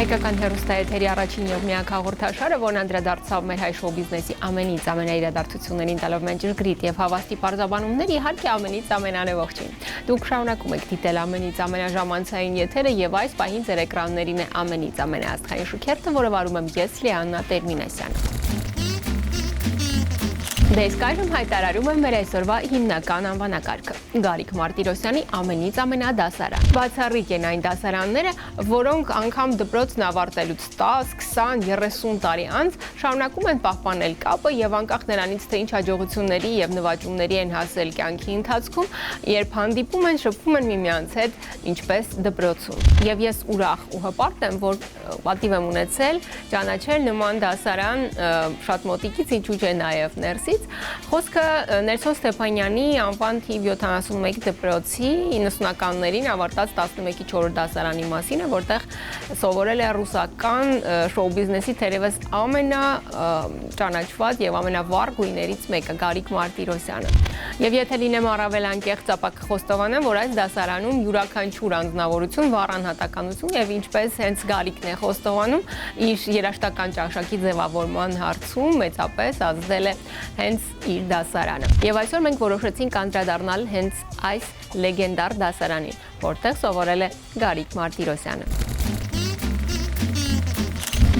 Հայկական հեռուստաեթերի առաջին եւ միակ հաղորդաշարը, որն անդրադարձավ մեր հայ շոու բիզնեսի ամենից ամենաիրադարձություններին տալով մեզ ճշգրիտ եւ հավաստի պարզաբանումներ, իհարկե ամենից ամենանեողջին։ Դուք շարունակում եք դիտել ամենից ամենաժամանցային եթերը եւ այս պահին ձեր էկրաններին է ամենից ամենաաստղային շուքերթը, որը վարում եմ ես Լիաննա Տերմինասյանը։ Դες այժմ հայտարարում եմ մեր այսօրվա հիմնական անվանակարգը։ Գարիկ Մարտիրոսյանի ամենից ամենադասարան։ Բացառիկ են այն դասարանները, որոնք անգամ դպրոցն ավարտելուց 10, 20, 30 տարի անց շարունակում են պահպանել կապը եւ անկախ նրանից թե ինչ հաջողությունների եւ նվաճումների են հասել կյանքի ընթացքում, երբ հանդիպում են, շփվում են միմյանց հետ, ինչպես դպրոցում։ Եվ ես ուրախ ու հպարտ եմ, որ պատիվ եմ ունեցել ճանաչել նման դասարան շատ մոտիկից, ինչու՞ չէ նաեւ ներսից։ Խոսքը Նելսոն Ստեփանյանի անվան թիվ 71 դպրոցի 90-ականներին ավարտած 11-ի 4 դասարանի մասին է, որտեղ սովորել է ռուսական շոու բիզնեսի թերևս ամենաճանաչված եւ ամենավառ գույներից մեկը՝ Գարիկ Մարտիրոսյանը։ Եվ եթե լինեմ առավել անկեղծ, ապա կխոստովանեմ, որ այս դասարանում յուրաքանչյուր անձնավորություն վառ անհատականություն եւ ինչպես հենց Գարիկն է խոստովանում, իր երաժշտական ճաշակի ձևավորման հարցում մեծապես ազդել է հենց իր դասարանը։ Եվ այսօր մենք որոշեցինք անդրադառնալ հենց այս լեգենդար դասարանին, որտեղ սովորել է Գարիկ Մարտիրոսյանը։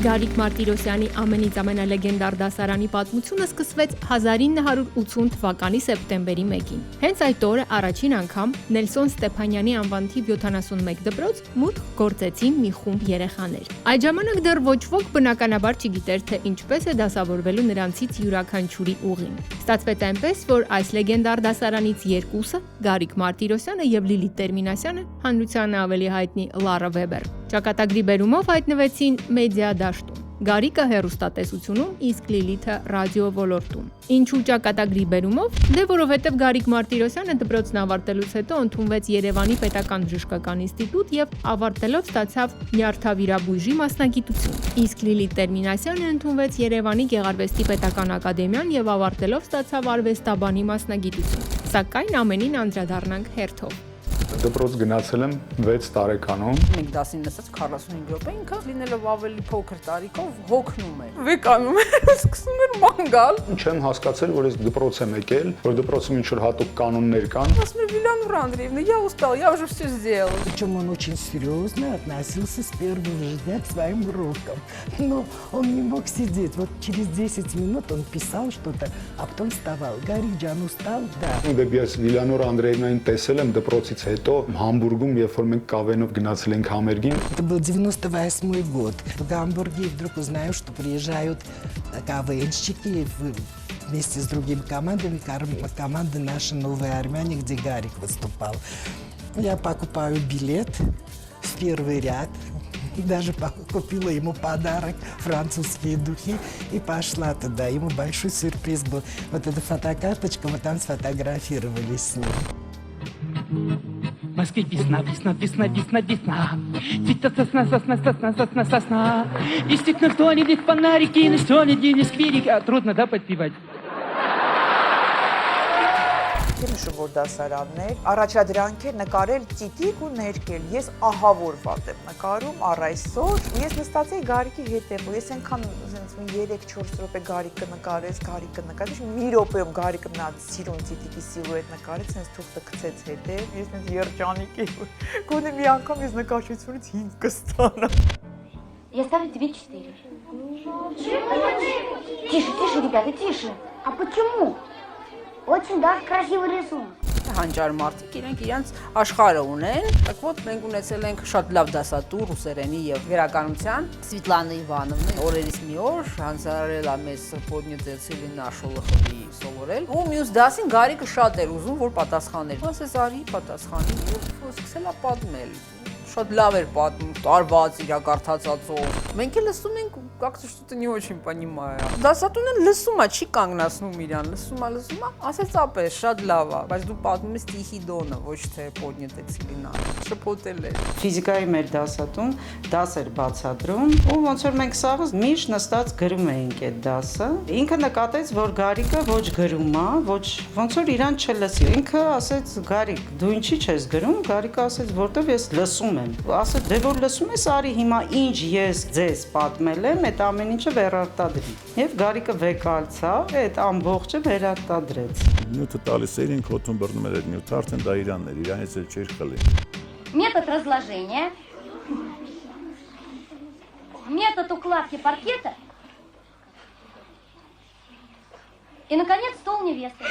Գարիկ Մարտիրոսյանի ամենից ամենալեգենդար դասարանի պատմությունը սկսվեց 1980 թվականի սեպտեմբերի 1-ին։ Հենց այդ օրը առաջին անգամ Նելսոն Ստեփանյանի անվան թիվ 71 դպրոց մուտք գործեցին մի խումբ երեխաներ։ Այդ ժամանակ դեռ ոչ ոք բնականաբար չգիտեր, թե ինչպես է դասավորվելու նրանցից յուրաքանչյուրի ուղին։ Ստացվեց այնպես, որ այս լեգենդար դասարանից երկուսը՝ Գարիկ Մարտիրոսյանը եւ Լիլիթ Տերմինասյանը, հանրությանը ավելի հայտնի Լարա Վեբեր, ճակատագրի բերումով հայտնվեցին մեդիա դաշտում։ Գարիկը հեռուստատեսությունում, իսկ Լիլիթը ռադիո ոլորտում։ Ինչու ճակատագրի բերումով? Դե որովհետև Գարիկ Մարտիրոսյանը դպրոցն ավարտելուց հետո ընդունվեց Երևանի Պետական բժշկական ինստիտուտ եւ ավարտելով ստացավ նյարդավիրաբույժի մասնագիտություն։ Իսկ Լիլիթ Տերմինասյանը ընդունվեց Երևանի Գեղարվեստի Պետական ակադեմիան եւ ավարտելով ստացավ արվեստաբանի մասնագիտություն։ Սակայն ամենին անդրադառնանք հերթով։ Դպրոց գնացել եմ 6 տարեկանում։ Մենք դասին նստած 45 րոպե ինքը լինելով ավելի փոքր տարիքով հոգնում էր։ Վեկանում էր, սկսում էր ման գալ։ Չեմ հասկացել, որ ես допроց եմ եկել, որ դպրոցում ինչ-որ հատուկ կանոններ кан. Ասում էր Виляна Андреевна, я устал, я уже все сделал. Причем он очень серьезно относился с первого же дня к своим урокам. Но он не мог сидеть. Вот через 10 минут он писал что-то, а потом вставал. Гарик ջան, устал, да. Դեպի ես Վիլյանոր Անդրեевնային տեսել եմ դպրոցից հետո Համբուրգում, երբ որ մենք կավենով գնացել ենք համերգին։ Это был 98-й год. В Гамбурге вдруг узнаю, что приезжают КВНщики вместе с другими командами, команда наша «Новые армяне», где Гарик выступал. Я покупаю билет в первый ряд. Даже купила ему подарок, французские духи, и пошла туда. Ему большой сюрприз был. Вот эта фотокарточка, мы там сфотографировались с ним. В Москве весна, весна, весна, весна, весна. Цветет сосна, сосна, сосна, сосна, сосна. Висит на столе фонарики, на столе день скверик. Трудно, да, подпевать? Հիշում որ դասարաններ, առաջադրանքեր նկարել ծիտիկ ու ներկել։ Ես ահավոր վատ եմ նկարում առ այսօր։ Ես նստած էի Գարիկի հետևում։ Ես այնքան ասենց մի 3-4 րոպե Գարիկը նկարեց, Գարիկը նկարեց։ Մի րոպեում Գարիկը մնաց սիրուն ծիտիկի սիլուետ նկարեց, ասենց թուղթը գցեց հետև։ Ես այնց երջանիկ էի։ Գոնե մի անգամ ես նկարչությունից 5 կստանամ։ Я ставлю 2-4. Тише, тише, ребята, тише. А почему? Очень даже красивый рисунок. Հանճար մարդիկ իրենք իրենց աշխարհը ունեն, так вот մենք ունեցել ենք շատ լավ դասատու ռուսերենի եւ գրականության Սվետլանա Իվանովնա, օրերից մի օր հանձնարարել է մեզ Պոդնյուձեցիլի Նաշոլոխովի սովորել, ու մյուս դասին Գարիկը շատ էր ուզում, որ պատասխաներ։ Ասես արի պատասխանի, ու սկսել է պատմել։ Շատ լավ էր պատմում, տարված իրակարդացածով։ Մենք էլ լսում ենք как-то что-то не очень понимаю։ Դասատունը լսում է, չի կանգնացնում իրան, լսում է, ասեց ապես, շատ լավ է, բայց դու պատմում ես տիխի դոնը, ոչ թե podnete ցիլինա, շփոթել էր։ Ֆիզիկայի մեր դասատուն դաս էր բացատրում, ու ոնց որ մենք սաղ միշտ նստած գրում էինք այդ դասը։ Ինքը նկատեց, որ Գարիկը ոչ գրում է, ոչ ոնց որ իրան չլսի։ Ինքը ասեց Գարիկ, դու ինչի՞ չես գրում։ Գարիկը ասեց, որտեվ ես լսում եմ։ Ասեց, դե որ լսում ես, արի հիմա ինչ ես ձեզ պատմել եմ, այդ ամեն ինչը վերարտադրի։ Եվ Գարիկը վեկալցավ, այդ ամբողջը վերարտադրեց։ Նյութը տալիս էր, ինքը օդում բռնում էր այդ նյութը, արդեն դա իրանն էր, իրանից էլ չէր խլի։ Метод разложения, метод укладки паркета и, наконец, стол невесты.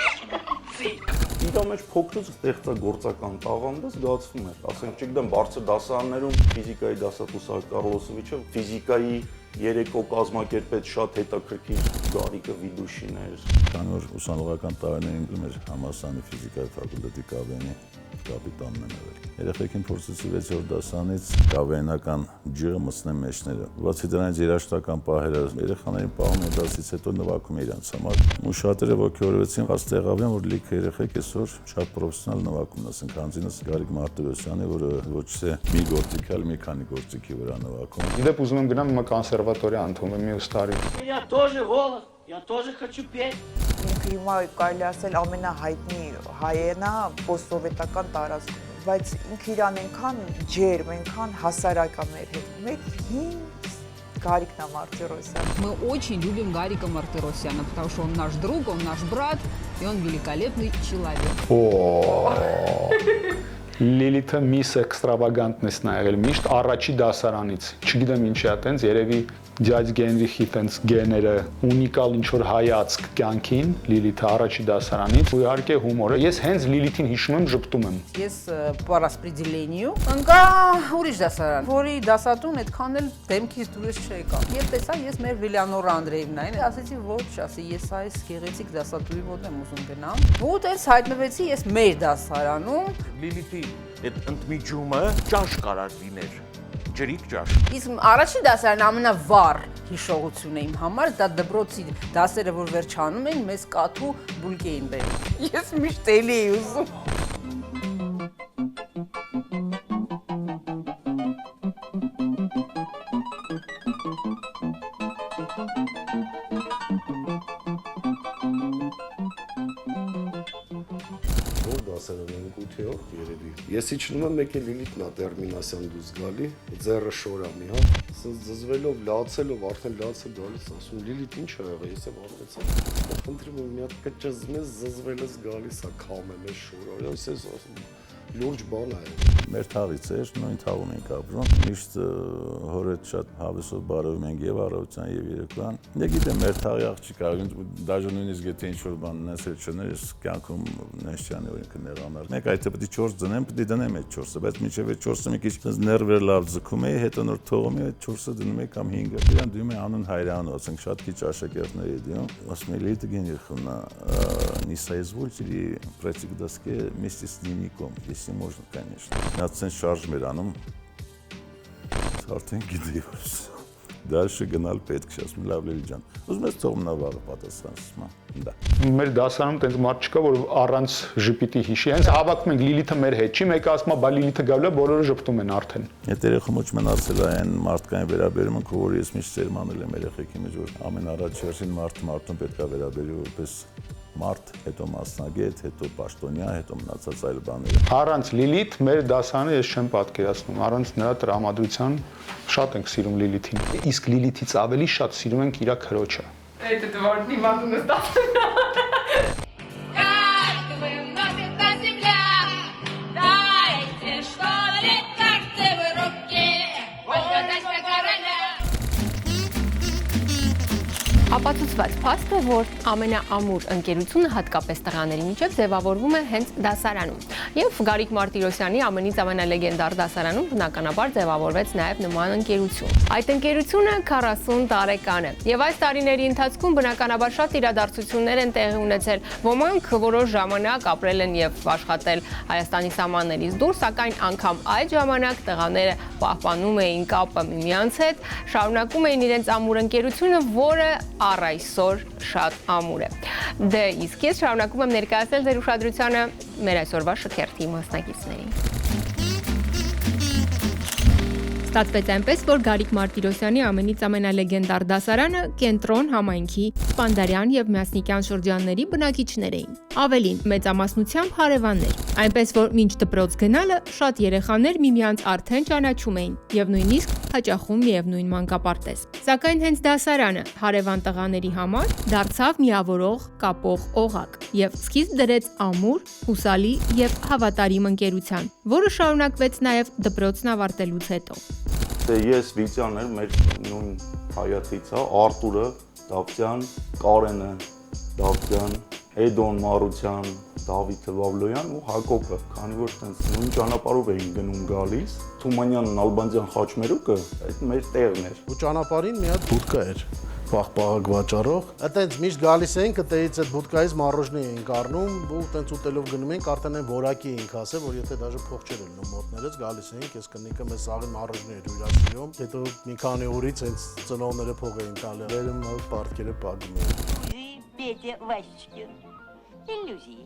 Իրա մեջ փոքրուց ստեղծագործական տաղանդը զգացվում էր։ Ասենք չգիտեմ, բարձր դասարաններում ֆիզիկայի դասատուս Կարլոսովիչը ֆիզիկայի երեկո կազմակերպեց շատ հետաքրքիր Գարիկը Վիդուշին էր։ Քանի որ ուսանողական տարիներին գնում էր համալսարանի ֆիզիկայի ֆակուլտետի կավենի կապիտանն եմ եղել։ Երեխեքին փորձեցի 6-րդ դասանից կավենական ջրը մտցնեմ մեջները։ Բացի դրանից երաշտական պահերը երեխաներին պահում են դասից հետո նվագում իրանց համար։ Ու շատերը ոգևորվեցին, հաց տեղավեն, որ լիքը երեխեք այսօր շատ պրոֆեսիոնալ նվագում են, ասենք հանձինս Գարիկ Մարտիրոսյանը, որը ոչ թե մի գործիք, այլ մի քանի գործիքի վրա նվագում։ Իդեպ ուզում եմ գնամ կոնսերվատորիա ընդունեմ մյուս տարի։ Я тоже голос, я тоже хочу петь։ Ինքը հիմա կարելի ասել ամենահայտնի հայենա post-սովետական տարածքում, բայց ինքը իրան այնքան ջերմ, այնքան հասարակ է մեր հետ։ Մեր հին Гарик Мартиросян. Мы очень любим Гарика Мартиросяна, потому что он наш друг, он наш брат, и он великолепный человек. Լիլիթը միս էքստրավագանտնեսն է եղել միշտ առաջի դասարանից։ Չգիտեմ ինչի է տենց, երևի Դյաջ Գենրիխի տենց գեները ունիկալ ինչ-որ հայացք կյանքին, Լիլիթը առաջի դասարանից, ու իհարկե հումորը։ Ես հենց Լիլիթին հիշում եմ, ժպտում եմ։ Ես по распределению ընկա ուրիշ դասարան, որի դասատուն այդքան էլ դեմքից դուրս չեկա։ Եվ տեսա ես մեր Վիլյանոր Անդրեևնային, ասեցի ոչ, ասի ես այս գեղեցիկ դասատուի մոտ եմ ուզում գնամ։ Ու տենց հայտնվեցի ես մեր դասարանում։ Լիլիթի այդ ընդմիջումը ճաշ կարար լիներ։ Ջրիկ ճաշ։ Իսկ առաջին դասարան ամենավառ հիշողությունն է իմ համար, դա դպրոցի դասերը, որ վերջանում էին, մեզ կաթու բուլկ էին բերում։ Ես միշտ էլի էի ուզում։ Ես իջնում եմ եկել Լիլիթն է տերմինասյան դուրս գալի, ձեռը շորա մի հատ, ասես զզվելով, լացելով, արդեն լացը գալիս, ասում Լիլիթ ինչ ա եղել, ես եմ արվեցա։ Խնդրում եմ մի հատ կճզմ ես զզվելս գալիս է, քամեմ ես շորա, ես ես ասում լուրջ բան է։ Մեր թաղից էր, նույն թաղում ենք ապրում, միշտ հորդ շատ հավեսով բարևում ենք եւ առավոտյան եւ երեկոյան։ Գիտեմ, մեր թաղի աղջիկա, դաժե նույնիսկ եթե ինչ-որ բան ունեցել չներ, ես կյանքում նեշչյանի օրինքը նեղանար։ Մեկ այդ պետք է 4 դնեմ, պետք է դնեմ այդ 4-ը, բայց մինչեւ այդ 4-ը մի քիչ ներվեր լավ ձգում էի, հետո նոր թողում էի այդ 4-ը дնում էի կամ 5-ը։ Իրան դնում էի անուն Հայրան, ասենք շատ քիչ աշակերտներ էի դնում, ասում էի Լիլիթ Գենրիխովна, не соизвольте ли пройти к доске вместе с дневником, если можно, конечно. Надо шарж мираном. Արդեն գիտեի որ դաշը գնալ պետք է, ասում լավ Լիլիթ, ուզում ես թողում նավարը պատասխանեցի, դա։ Մեր դասարանում տենց մարդ չկա, որ առանց ժպիտի հիշի, հենց հավաքում ենք Լիլիթը մեր հետ, չի մեկը ասում է, բա Լիլիթը գալու է, բոլորը ժպտում են արդեն։ Այդ երեխում ոչ մնացել է այն մարդկային վերաբերմունքը, որ ես միշտ սերմանել եմ երեխեքի մեջ, որ ամեն առաջ հերթին մարդուն պետք է վերաբերել որպես մարդ, հետո մասնագետ, հետո պաշտոնյա, հետո մնացած այլ բաները։ Առանց Լիլիթ մեր դասարանը ես չեմ պատկերացնում, առանց նրա տրամադրության շատ ենք սիրում Լիլիթին։ Իսկ Լիլիթից ավելի շատ սիրում ենք իր քրոջը։ Это твой невозможно статус. ապացուցված փաստ է, որ ամենաամուր ընկերությունը հատկապես տղաների միջև ձևավորվում է հենց դասարանում։ Եվ Գարիկ Մարտիրոսյանի ամենից ամենալեգենդար դասարանում բնականաբար ձևավորվեց նաև նման ընկերություն։ Այդ ընկերությունը 40 տարեկան է։ Եվ այս տարիների ընթացքում բնականաբար շատ իրադարձություններ են տեղի ունեցել։ Ոմանք որոշ ժամանակ ապրել են եւ աշխատել Հայաստանի սահմաններից դուրս, սակայն անգամ այդ ժամանակ տղաները պահպանում էին կապը միմյանց հետ, շարունակում էին իրենց ամուր ընկերությունը, որը առ այսօր շատ ամուր է։ Դե իսկ ես շարունակում եմ ներկայացնել ձեր ուշադրությանը մեր այսօրվա շքերթի մասնակիցներին։ Ստացվեց այնպես, որ Գարիկ Մարտիրոսյանի ամենից ամենալեգենդար դասարանը կենտրոն համայնքի Սպանդարյան եւ Մյասնիկյան շրջանների բնակիչներ էին։ Ավելին, մեծամասնությամբ հարևաններ։ Այնպես որ մինչ դպրոց գնալը շատ երեխաներ միմյանց արդեն ճանաչում էին եւ նույնիսկ հաճախում միևնույն մանկապարտեզ։ Սակայն հենց դասարանը հարևան տղաների համար դարձավ միավորող, կապող օղակ եւ սկիզբ դրեց ամուր, հուսալի եւ հավատարիմ ընկերության, որը շարունակվեց նաեւ դպրոցն ավարտելուց հետո։ Ես Վիծյանն մեր նույն հայացից է, Արտուրը, Դավթյան, Կարենը, Դավթյան, Էդոն Մարության, Դավիթը Վավլոյան ու Հակոբը, քանի որ տենց նույն ճանապարհով էին գնում գալիս, Թումանյանն Ալբանդյան խաչմերուկը, այդ մեր տեղն էր։ Ու ճանապարհին մի հատ բուդկա էր, պաղ-պաղակ վաճառող։ Այդտենց միշտ գալիս էինք, այդտեղից այդ բուդկայից մառոժնի էինք առնում, ու տենց ուտելով գնում էինք, արդեն այն որակի էինք ասել, որ եթե դաժե փող չէր ելնում մոտներից, գալիս էինք, ես կնիկը մեզ սաղին մառոժնի էր հյուրասիրում, հետո մի քանի օրից հենց ծնողները փող էին տալի, վերում պարտքերը պագում էին։ Петя Васечкин. Иллюзии.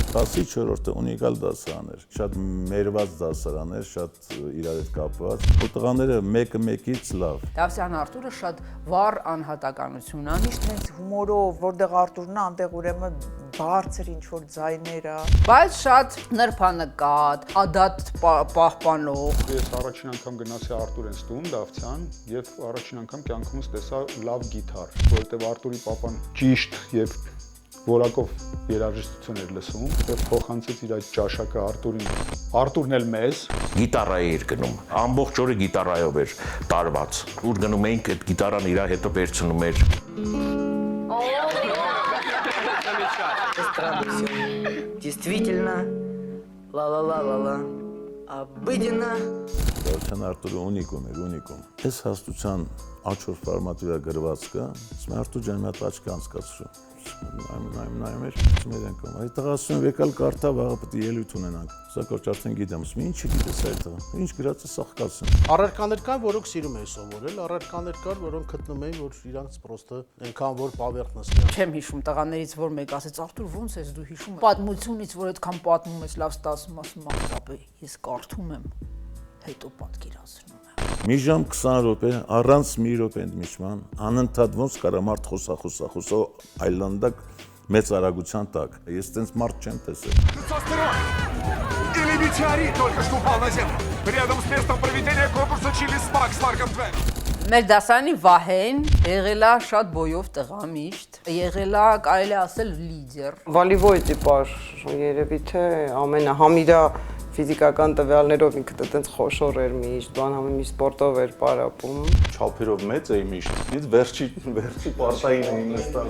14-րդը ունիկալ դասարան էր, շատ մերված դասարան էր, շատ իրար հետ կապված, ու տղաները մեկը մեկից լավ։ Դավթյան Արտուրը շատ վառ անհատականություն է։ Միշտ հենց հումորով, որտեղ Արտուրն է, անտեղ ուրեմն բարձր ինչ-որ ձայներ է։ Բայց շատ նրբանկատ, ադատ պահպանող։ Ես առաջին անգամ գնացի Արտուրենց տուն, Դավթյան, եւ առաջին անգամ կյանքումս տեսա լավ գիտար, որովհետեւ Արտուրի պապան ճիշտ եւ որակով երաժշտություն էր լսում եւ փոխանցեց իր այդ ճաշակը Արտուրին։ Արտուրն էլ մեզ Գիտարայի էր գնում, ամբողջ օրը գիտարայով էր տարված։ Ուր գնում էինք, այդ գիտարան իր հետո վերցնում էր։ Действительно, ла-ла-ла-ла-ла, обыденно. Դավթյան Արտուրը ունիկում էր, ունիկում։ Այս հաստության աչոր ֆորմատի վրա գրված կա, Արտուր ջան մի հատ աչք անցկացրու։ Նայում էր, մեր ենք կոմ։ Այդ տղասում եկալ կարդա, վաղը պետք է ելույթ ունենանք։ Սա կորչ արդեն գիտեմ, ինչ գիտես այդ տղան։ Ինչ գրած է սաղկացում։ Առարկաներ կան, որոնք սիրում էին սովորել, առարկաներ կար, որոնք գտնում էին, որ իրանց պրոստը այնքան որ պավերտնաստ։ Չեմ հիշում տղաներից, որ մեկ ասեց Արտուր, ոնց ես դու հիշում պատմությունից, որ այդքան պատմում ես, լավ ստացում, ասում ապե, ես կարդում եմ, հետո պատկերացնում եմ։ Մի ժամ 20 րոպե, առանց մի րոպե ընդմիջման, անընդհատ ոնց կարա մարդ խոսա, այլանդակ մեծ արագության տակ։ Ես տենց մարդ չեմ տեսել։ Или метеорит только что упал на землю, рядом с местом проведения конкурса Chili Spark с Марком Твеном. Մեր դասարանի Վահեն եղել է շատ բոյով տղա միշտ, եղել է կարելի ասել լիդեր։ Վոլեյբոլ տիպար, երևի թե ամենահամիրա ֆիզիկական տվյալներով ինքը տենց խոշոր էր միշտ, բան համի սպորտով էր պարապում։ Չափերով մեծ էի միշտ։ Ես վերջի պարտային էի նստած։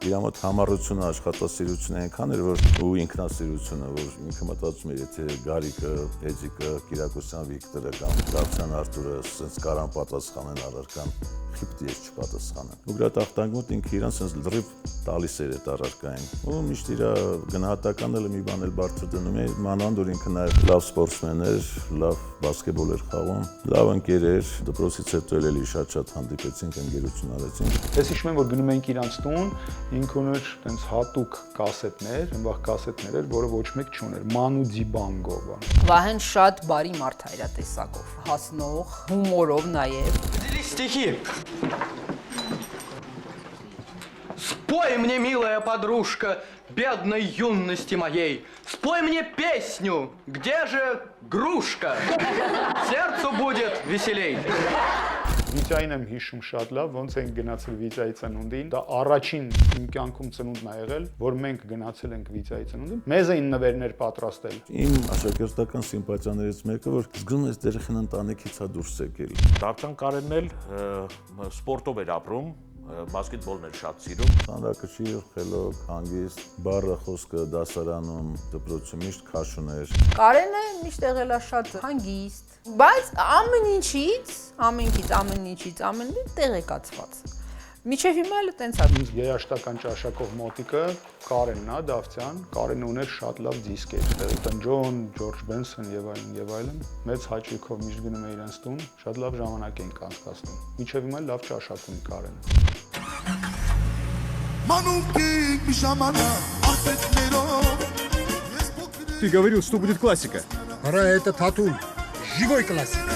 Իր մոտ համառությունը, աշխատասիրությունը այնքան էր, որ ու ինքնասիրությունը, որ ինքը մտածում էր, եթե Գարիկը, Էջիկը, Կիրակոսյան Վիկտորը կամ Դավթյան Արտուրը sense կարան պատասխանեն առարկան, խիպտի ես չպատասխանեմ։ Ու գրատախտանգոտ ինքը իրան sense լրիվ տալիս էր այդ առարկային։ Ու միշտ իր գնահատականը մի բան էլ բարձր դնում էր, մանավանդ որ ինքը նաև լավ սպորտսմեն էր, լավ բասկետբոլ էր խաղում, լավ ընկեր էր, դպրոցից հետո էլի շատ հանդիպեցինք, ընկերություն արեցինք։ Ես հիշում եմ, որ գնում էինք իրանց տուն, ինքը ուներ տենց հատուկ կասետներ, այնվաղ կասետներ էր, որը ոչ մեկ չուներ, Մանու Ձիբանգո բան։ Վահեն շատ բարի մարդ է իր տեսակով, հասնող, հումորով նաև։ Стихи. Спой мне, милая подружка, бедной юности моей, спой мне песню, где же грушка? Сердцу будет веселей. Վիճային եմ հիշում շատ լավ, ոնց ենք գնացել Վիճայի ծնունդին։ Դա առաջին իմ կյանքում ծնունդն ա եղել, որ մենք գնացել ենք Վիճայի ծնունդին։ Մեզ էին նվերներ պատրաստել։ Իմ աշակերտական սիմպաթիաներից մեկը, որ զգում ես երեխան ընտանիքից է դուրս եկել։ Դավթյան Կարենն էլ սպորտով էր ապրում, բասկետբոլն էր շատ սիրում։ Ծանրակշիռ, խելոք, հանգիստ, բառը խոսքը դասարանում, դպրոցում միշտ քաշուն էր։ Կարենը միշտ եղել է շատ հանգիստ, բայց ամեն ինչից տեղեկացված։ Միջև հիմա էլ տենց է։ Ինձ երաժշտական ճաշակով մոտիկը Կարենն է, Դավթյան։ Կարենը ուներ շատ լավ դիսկեր, Elton John, George Benson եւ այլն։ Մեծ հաճույքով միշտ գնում էի իրենց տուն, շատ лав ժամանակ էինք անցկացնում։ Միջև հիմա լավ ճաշակ ունի Կարենը։ Ты говорил, что будет классика. Пора это тату. Живой классика.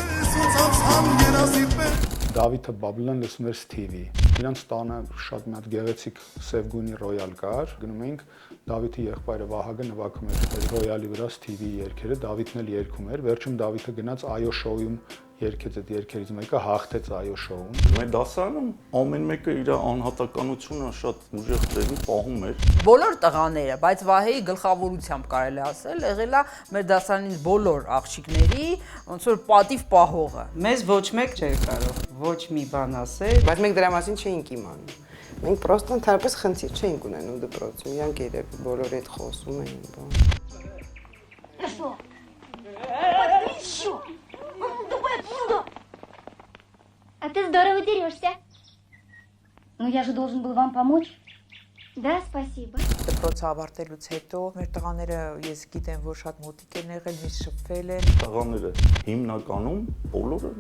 Դավիթը Բաբլեն լսում էր Stevie։ Իրանց տանը շատ մի հատ գեղեցիկ սև գույնի ռոյալ կար։ Գնում էինք, Դավիթի եղբայրը Վահագը նվագում էր ռոյալի վրա Stevie երգերը, Դավիթն էլ երգում էր։ Վերջում Դավիթը գնաց Այո շոուում երգեց այդ երգերից մեկը, հաղթեց Այո շոուն։ Մեր դասարանում ամեն մեկը իր անհատականությունը շատ ուժեղ ձևի պահում էր։ Բոլոր տղաները, բայց Վահեի գլխավորությամբ կարելի ասել, եղել է մեր դասարանից բոլոր աղջիկների ոնց որ պատիվ պահողը։ Մեզ ոչ մեկ չէր կարող ոչ մի բան ասել, բայց մենք դրա մասին չէինք իմանում։ Մենք պրոստը ընդհանրապես խնդիր չէինք ունենում допроцում, իրանք երևի բոլորի հետ խոսում էին, բան։ Что? Еще? Тупая пуда! А ты здорово дерешься. Ну я же должен был вам помочь. Да, спасибо. Դպրոցը ավարտելուց հետո մեր տղաները ես գիտեմ, որ շատ մոտիկ են եղել, միշտ շփվել են։ Տղաները հիմնականում բոլորը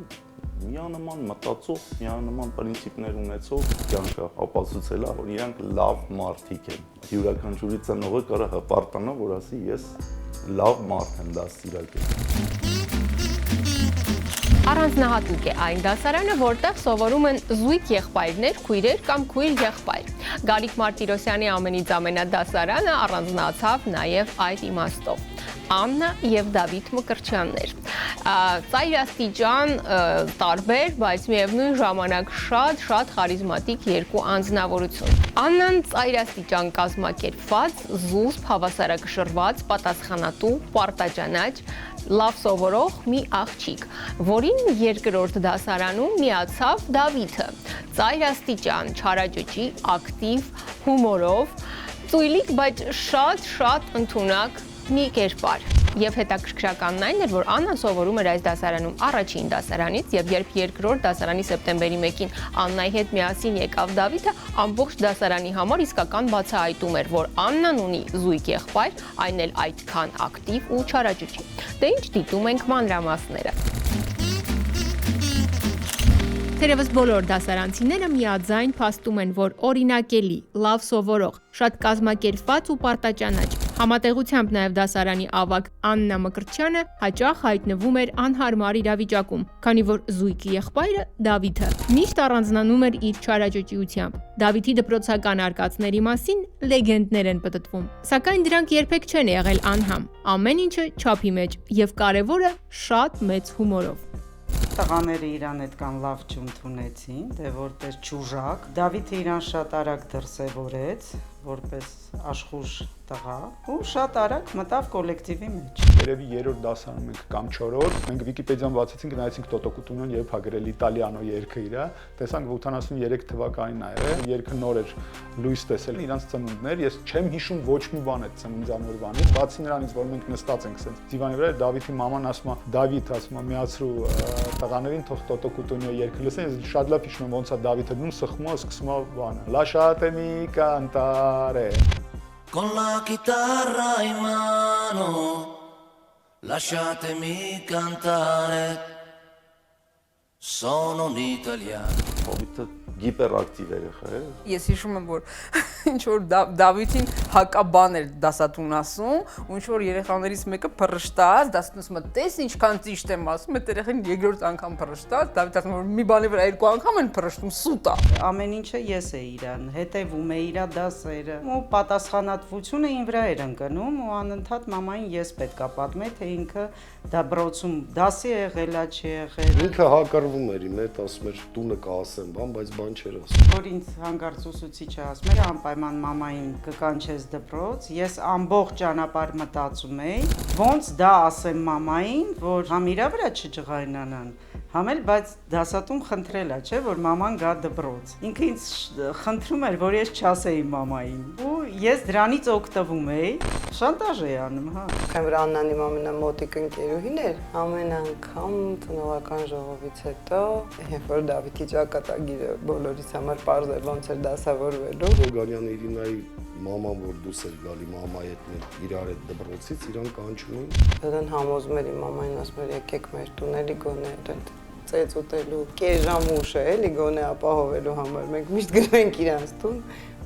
միանման մտածող, միանման պրինցիպներ ունեցող կյանքը ապացուցել է, որ իրանք լավ մարդիկ են։ Յուրաքանչյուրի ծնողը կարա հպարտանա, որ ասի ես լավ մարդ եմ դաստիարակել։ Առանձնահատուկ է այն դասարանը, որտեղ սովորում են զույգ եղբայրներ, քույրեր կամ քույր եղբայր։ Գարիկ Մարտիրոսյանի ամենից ամենադասարանը առանձնացավ նաև այդ իմաստով։ Աննա եւ Դավիթ Մկրտչյաններ։ Ծայրաստիճան տարբեր, բայց միևնույն ժամանակ շատ խարիզմատիկ երկու անձնավորություն։ Աննան ծայրաստիճան կազմակերպված, զուսպ, հավասարակշռված, պատասխանատու, պարտաճանաչ, լավ սովորող մի աղջիկ, որին երկրորդ դասարանում միացավ Դավիթը։ Ծայրաստիճան, չարաճճի, ակտիվ, հումորով, ծույլիկ, բայց շատ ընդունակ մի կերպար։ Եվ հետաքրքրականն այն էր, որ Աննան սովորում էր այս դասարանում առաջին դասարանից, եւ երբ երկրորդ դասարանի սեպտեմբերի 1-ին Աննայի հետ միասին եկավ Դավիթը, ամբողջ դասարանի համար իսկական բացահայտում էր, որ Աննան ունի զույգ եղբայր, այն էլ այդքան ակտիվ ու չարաճճի։ Դե ինչ դիտում ենք մանրամասները։ Թերևս բոլոր դասարանցիները միաձայն փաստում են, որ օրինակելի, լավ սովորող, շատ կազմակերպված ու պարտաճանաչ, համատեղությամբ նաև դասարանի ավագ Աննա Մկրտչյանը հաճախ հայտնվում էր անհարմար իրավիճակում, քանի որ զույգի եղբայրը Դավիթը միշտ առանձնանում էր իր չարաճճիությամբ։ Դավիթի դպրոցական արկածների մասին լեգենդներ են պտտվում, սակայն դրանք երբեք չեն եղել անհամ, ամեն ինչը չափի մեջ եւ կարևորը շատ մեծ հումորով։ Տղաները իրան այդքան լավ չընդունեցին, դե որպես ճուժակ։ Դավիթը իրան շատ արագ դրսևորեց, որպես աշխուժ տղա, ու շատ արագ մտավ կոլեկտիվի մեջ։ Երևի երրորդ դասարանում ենք կամ չորրորդ, մենք Վիկիպեդիան բացեցինք, նայեցինք Տոտո Կուտունյան երբ հա գրել Իտալիանո երգը իրա, տեսանք 83 թվականին ա եղել, երգը նոր էր լույս տեսել, իրանց ծնունդներ, ես չեմ հիշում ոչ մի բան այդ ծննդյանորվանից, բացի նրանից, որ մենք նստած ենք սենց դիվանի վրա, Դավիթի մաման ասում է, Դավիթ ասում է, միացրու տղաներին թող Տոտո Կուտունյա երգը լսեն, ես շատ լավ հիշում եմ ոնց է Դավիթը դնում սխմում է, սկսում է բանը, Lasciatemi cantare Con la chitarra in mano, lasciatemi cantare, sono un italiano. Գիպերակտիվ երեխա է։ Ես հիշում եմ, որ ինչ որ Դավիթին հակաբան էր դասատուն ասում, ու ինչ որ երեխաներից մեկը փռշտաց, դասատուն ասում է, տես ինչքան ճիշտ եմ ասում, այդ երեխան երկրորդ անգամ փռշտաց, Դավիթ ասում է, որ մի բանի վրա երկու անգամ են փռշտում, սուտ է։ Ամեն ինչը ես էի իրան, հետևում էի իր դասերը, ու պատասխանատվությունը ին վրա էր ընկնում, ու անընդհատ մամային ես պետքա պատմե, թե ինքը դպրոցում դասի եղել է, չի եղել։ Ինքը հակարվում էր իմ հետ, ասում էր տունը կասեմ, բայց բան չէր ասում։ Որ ինձ հանկարծ ուսուցիչը ասում էր անպայման մամային կկանչես դպրոց, ես ամբողջ ճանապարհ մտածում էի, ոնց դա ասեմ մամային, որ համ իրա վրա չջղայնանան, Համ էլ բայց դասատուն խնդրել է, չէ, որ մաման գա դպրոց։ Ինքը ինձ խնդրում էր, որ ես չասեի մամային։ Ու ես դրանից օգտվում էի, շանտաժ էի անում, հա։ Որ Աննան իմ ամենամոտիկ ընկերուհին էր, ամեն անգամ տնօրական ժողովից հետո, երբ որ Դավիթի ճակատագիրը բոլորիս համար պարզ էր ոնց էր դասավորվելու։ Գողանյանը Իրինայի մաման, որ դուս էր գալի մամայի հետ իրար հետ դպրոցից, իրան կանչում էին։ Դեն համոզում էր իմ մամային, ասում էր եկեք մեր տուն էլի գոնե այդ ծեծ ուտելու կես ժամ ուշ է էլի գոնե ապահովելու համար։ Մենք միշտ գնում ենք իրանց տուն,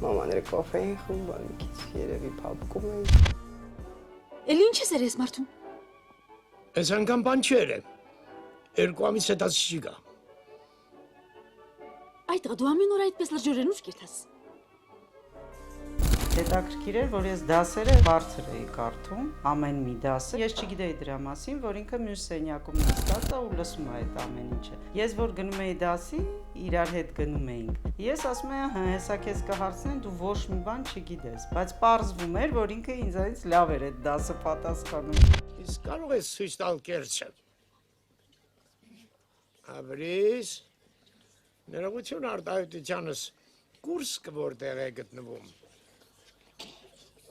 մամաները կոֆե էին խմում, մի քիչ երևի փափկում էին։ Էլի ինչ ես երես մարդուն։ Այս անգամ բան չէր է։ Երկու ամիս հետած չի գա։ Այդ դու ամեն օր այդպես լրջորեն ուշ կերտաս։ Հետաքրքիր էր, որ ես դասերը բարձր էի կարդում, ամեն մի դասը։ Ես չգիտեի դրա մասին, որ ինքը մյուս սենյակում նստած է ու լսում է այդ ամեն ինչը։ Ես որ գնում էի դասի, իրար հետ գնում էինք։ Ես ասում եմ, հա, հեսա քեզ կհարցնեն, դու ոչ մի բան չգիտես, բայց պարզվում էր, որ ինքը ինձանից լավ էր այդ դասը պատասխանում։ Իսկ կարող ես ցույց տալ կերտը։ Աբրիս, ներողություն արտահայտությանս կուրս որտեղ է գտնվում։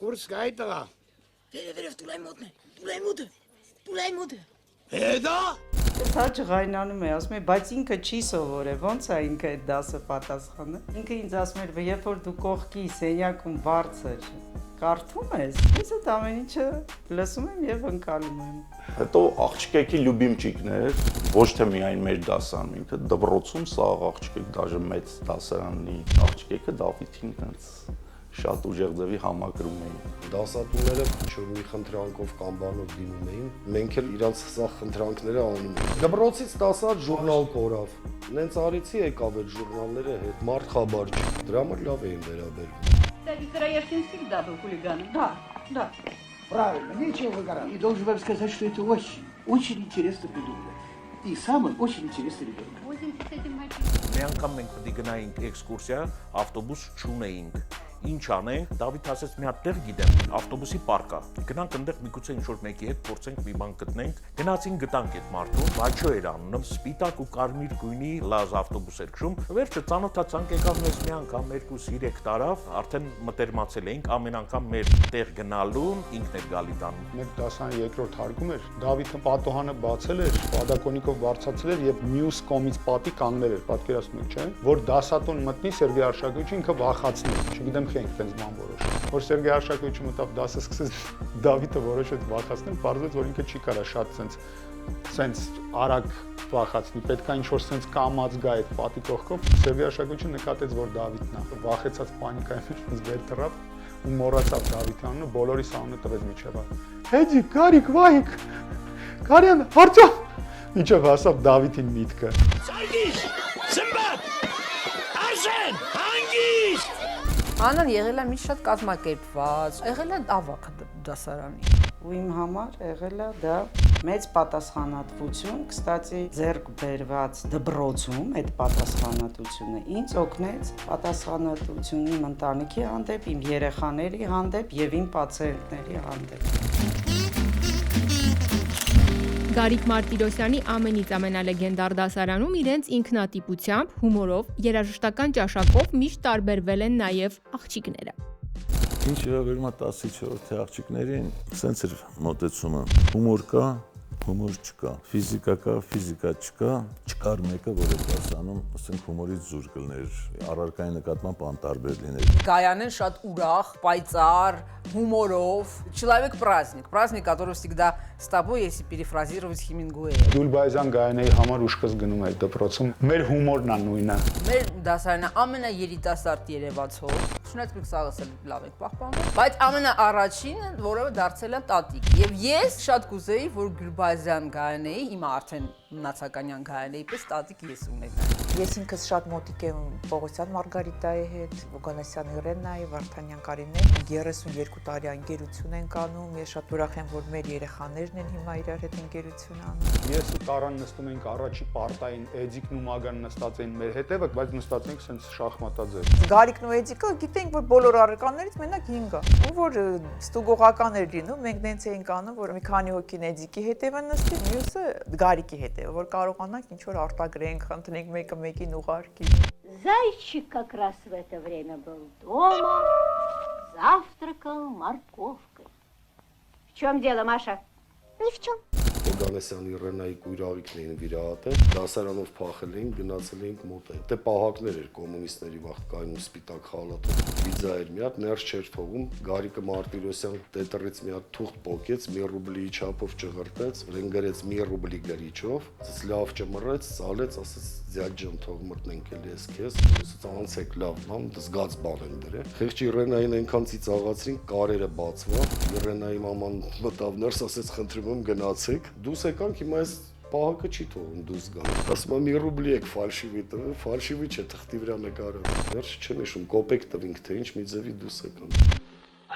Կուրս գայտա։ Վերև տուլայ մոդը։ Հետո Սա ջղայնանում է, ասում է, բայց ինքը չի սովորել, ոնց է ինքը այդ դասը պատասխանը։ Ինքը ինձ ասում էր, երբ որ դու կողքի սենյակում բարձր կարդում ես, ես այդ ամեն ինչը լսում եմ եւ ընկալում եմ։ Հետո աղջիկի լյուբիմչիկն էր, ոչ թե միայն մեր դասարանում, ինքը դպրոցում սա աղջիկ, դաժե մեծ դասարանի աղջիկը Դավիթին այնց շատ ուժեղ ձևի համակրում էին։ Դասատուները ինչ-որ մի խնդրանքով կամ բանով դիմում էին, մենք էլ իրանց սա խնդրանքները անում էինք։ Դպրոցից դասած ժուրնալ կորավ։ Նենց արիցի եկավ այդ ժուրնալները հետ, մարդ խաբար չի։ Դրա համար լավ էին վերաբերվում։ Кстати, Сыроежкин всегда был хулиганом. Да. Правильно, нечего выгорать. И должен вам сказать, что это очень интересно придумано. И сам он очень интересный ребенок. Մի անգամ մենք պետք է գնայինք էքսկուրսիա, ավտոբուս չունեինք։ Ինչ անենք, Դավիթ ասեց մի հատ տեղ գիտեմ, ավտոբուսի պարկա։ Գնանք այնտեղ միգուցե ինչ-որ մեկի հետ փորձենք մի բան գտնենք։ Գնացինք գտանք այդ մարդուն, Վաչո էր անում, սպիտակ ու կարմիր գույնի լազ ավտոբուս էր քշում։ Վերջը ծանոթացանք, եկավ մեզ մի անգամ 2-3 տարավ, արդեն մտերմացել էինք, ամեն անգամ մեր տեղ գնալուն ինքն էր գալի տանում։ Մեր դասան երկրորդ հարկում էր, Դավիթը պատոհանը բացել էր, պադակոնիկով բարձրացել էր եւ մյուս կողմից պատի կանգնել էր, պատկերացնում եք, չէ՞։ Որ դասատուն մտնի Սերգեյ Արշակովիչը ինքը վախացնի, չգիտեմ խենք տենց բան որոշ։ Որ Սերգեյ Արշակովիչը մտավ դասը սկսեց Դավիթը որոշեց վախացնել, բարձրաց որ ինքը չի կարա շատ սենց արագ վախացնի, պետքա ինչ-որ սենց կամած գա այդ պատի կողքով։ Սերգեյ Արշակովիչը նկատեց, որ Դավիթն է, վախեցած պանիկայի մեջ ինձ վեր թռավ ու մոռացավ Դավիթի անունը, բոլորի անունը տվեց միջևա։ Հեջի, Կարիկ, Վահիկ, Կարյան, Արտյոմ։ Ինչով հասավ Դավիթին միտքը։ Սարգիս, Սմբատ, Արսեն, հանգիստ։ Անան եղել է մի շատ կազմակերպված, եղել է ավակ դասարանի։ Ու իմ համար եղել է դա մեծ պատասխանատվություն, կստացի ձեռք բերված դպրոցում այդ պատասխանատվությունը ինձ օգնեց պատասխանատվություն իմ ընտանիքի հանդեպ, իմ երեխաների հանդեպ եւ իմ պացիենտների հանդեպ։ Գարիկ Մարտիրոսյանի ամենից ամենալեգենդար դասարանում իրենց ինքնատիպությամբ, հումորով, երաժշտական ճաշակով միշտ տարբերվել են նաև աղջիկները։ Ինչ վերաբերում է 10-րդ աղջիկներին, սենց էր մոտեցումը։ Հումոր կա, հումոր չկա, ֆիզիկա կա, ֆիզիկա չկա, չկար մեկը, որ այդ դասանում, ասենք, հումորից զուր կլներ, առարկայի նկատմամբ անտարբեր լիներ։ Գայանեն շատ ուրախ, պայծառ, հումորով, человек праздник, который всегда с тобой, если перефразировать Хемингуэя։ Գուլբազյան Գայանեի համար ուշքս գնում է դպրոցում, մեր հումորն է նույնը։ Մեր դասարանը ամենաերիտասարդ երևացող, շնորհակալ սաղս լավ եք պահպանվում, բայց ամենաառաջինը, որը դարձել է տատիկ։ Եվ ես շատ կուզեի, որ Գուլբազյան Գայանեի, հիմա արդեն Մնացականյան Գայանեի պես տատիկ ես ունենայի։ Ես ինքս շատ մոտիկ եմ Պողոսյան Մարգարիտայի հետ, Օգանեսյան Իրենայի, Վարդանյան Կարինեն, 32 տարի ընկերություն ենք անում, ես շատ ուրախ եմ, որ մեր երեխաներն են հիմա իրար հետ ընկերություն անում։ Ես ու Տարան նստում ենք առաջի պարտային, Էդիկն ու Մագան նստած էին մեր հետևը, բայց նստած ենք սենց շախմատաձև։ Գարիկն ու Էդիկը գիտենք, որ բոլոր առարկաներից մենակ 5-ը, ու որ ստուգողական էր լինում, մենք դենց էինք անում, որ մի քանի հոգին Էդիկի հետևը նստի, մյուսը Գարիկի հետևը, որ կարողանանք ինչ-որ արտագրենք, խնդրենք մեկը մեկին ուղարկի։ Зайчик как раз в это время был дома, завтракал морковкой. В чем дело, Маша? Ни в чем. Օգանեսյան Իրենայի կույրավիկն էին վիրահատել, դասարանով փախել էին, գնացել էինք մոտային։ Դե պահակներ էր կոմունիստների վաղկայնում սպիտակ խալաթով։ Վիզա էր մի հատ, ներս չէր թողում, Գարիկը Մարտիրոսյան տետրից մի հատ թուղթ պոկեց, 1 ռուբլի չափով ճղրտեց, վրան գրեց 1 ռուբլի գրիչով, ասաց լավ ճմռեց, ցալեց, ասաց ձյաք ջան թող մտնենք էլի ես քեզ, ասաց անցեք լավ, ման զգաց բան են դրել։ Խեղճ Իրենային այնքան ծիծաղացրին, կարերը բացվավ, Իրենայի մաման մտավ ներս, ասաց խնդրում եմ գնացեք, դուս եկանք, հիմա այս պահակը չի թողում դուս գան։ Ասում եմ 1 ռուբլի եք ֆալշիվի տվել, ֆալշիվի չէ, թղթի վրա նկարը։ Վերջ չեմ հիշում, կոպեկ տվինք, թե ինչ մի ձևի դուս եկան։